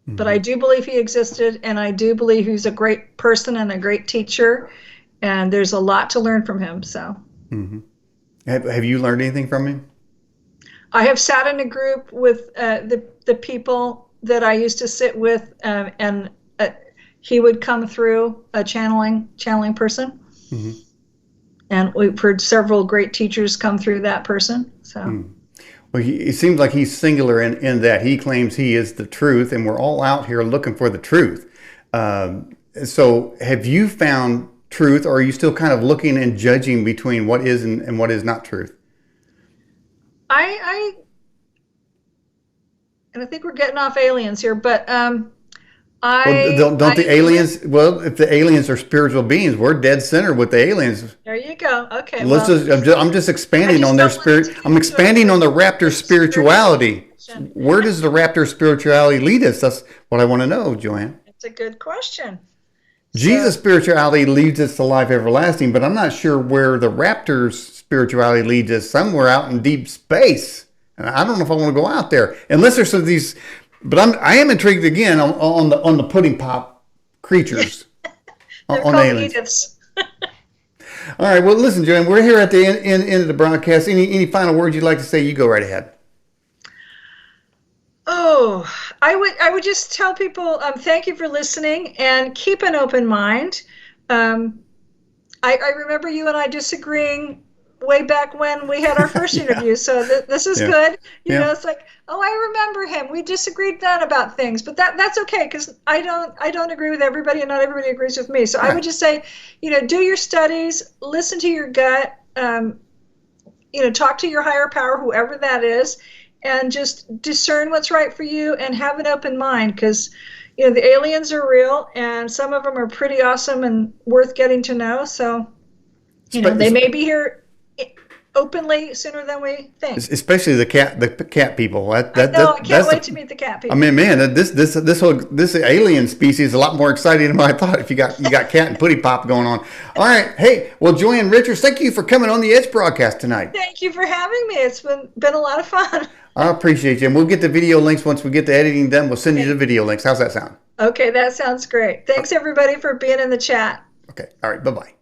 But I do believe He existed, and I do believe He's a great person and a great teacher, and there's a lot to learn from Him. So, have you learned anything from Him? I have sat in a group with the people that I used to sit with, and he would come through a channeling person, and we've heard several great teachers come through that person. So, well, it seems like he's singular in that he claims he is the truth, and we're all out here looking for the truth. So, have you found truth, or are you still kind of looking and judging between what is and what is not truth? And I think we're getting off aliens here, but don't the aliens? Well, if the aliens are spiritual beings, we're dead center with the aliens. There you go. Okay. I'm just expanding on their spirit. I'm expanding on the Raptor spirituality. Where does the Raptor spirituality lead us? That's what I want to know, Joanne. It's a good question. Jesus' spirituality leads us to life everlasting, but I'm not sure where the Raptor's spirituality leads us. Somewhere out in deep space. And I don't know if I want to go out there unless there's some of these. But I am intrigued again on the pudding pop creatures on aliens. All right. Well, listen, Joanne, we're here at the end of the broadcast. Any final words you'd like to say? You go right ahead. Oh, I would just tell people thank you for listening and keep an open mind. I remember you and I disagreeing way back when we had our first interview. So this is good. You know, it's like, oh, I remember him. We disagreed then about things, but that's okay because I don't agree with everybody, and not everybody agrees with me. So I would just say, do your studies, listen to your gut, talk to your higher power, whoever that is, and just discern what's right for you and have an open mind because, the aliens are real and some of them are pretty awesome and worth getting to know. So, they may be here openly sooner than we think. Especially the cat people. I can't wait to meet the cat people. I mean, man, this alien species is a lot more exciting than I thought. If you got cat and putty pop going on. All right, hey, well, Joanne Richards, thank you for coming on the Edge broadcast tonight. Thank you for having me. It's been a lot of fun. I appreciate you. And we'll get the video links once we get the editing done. We'll send you the video links. How's that sound? Okay, that sounds great. Thanks everybody for being in the chat. Okay. All right. Bye-bye.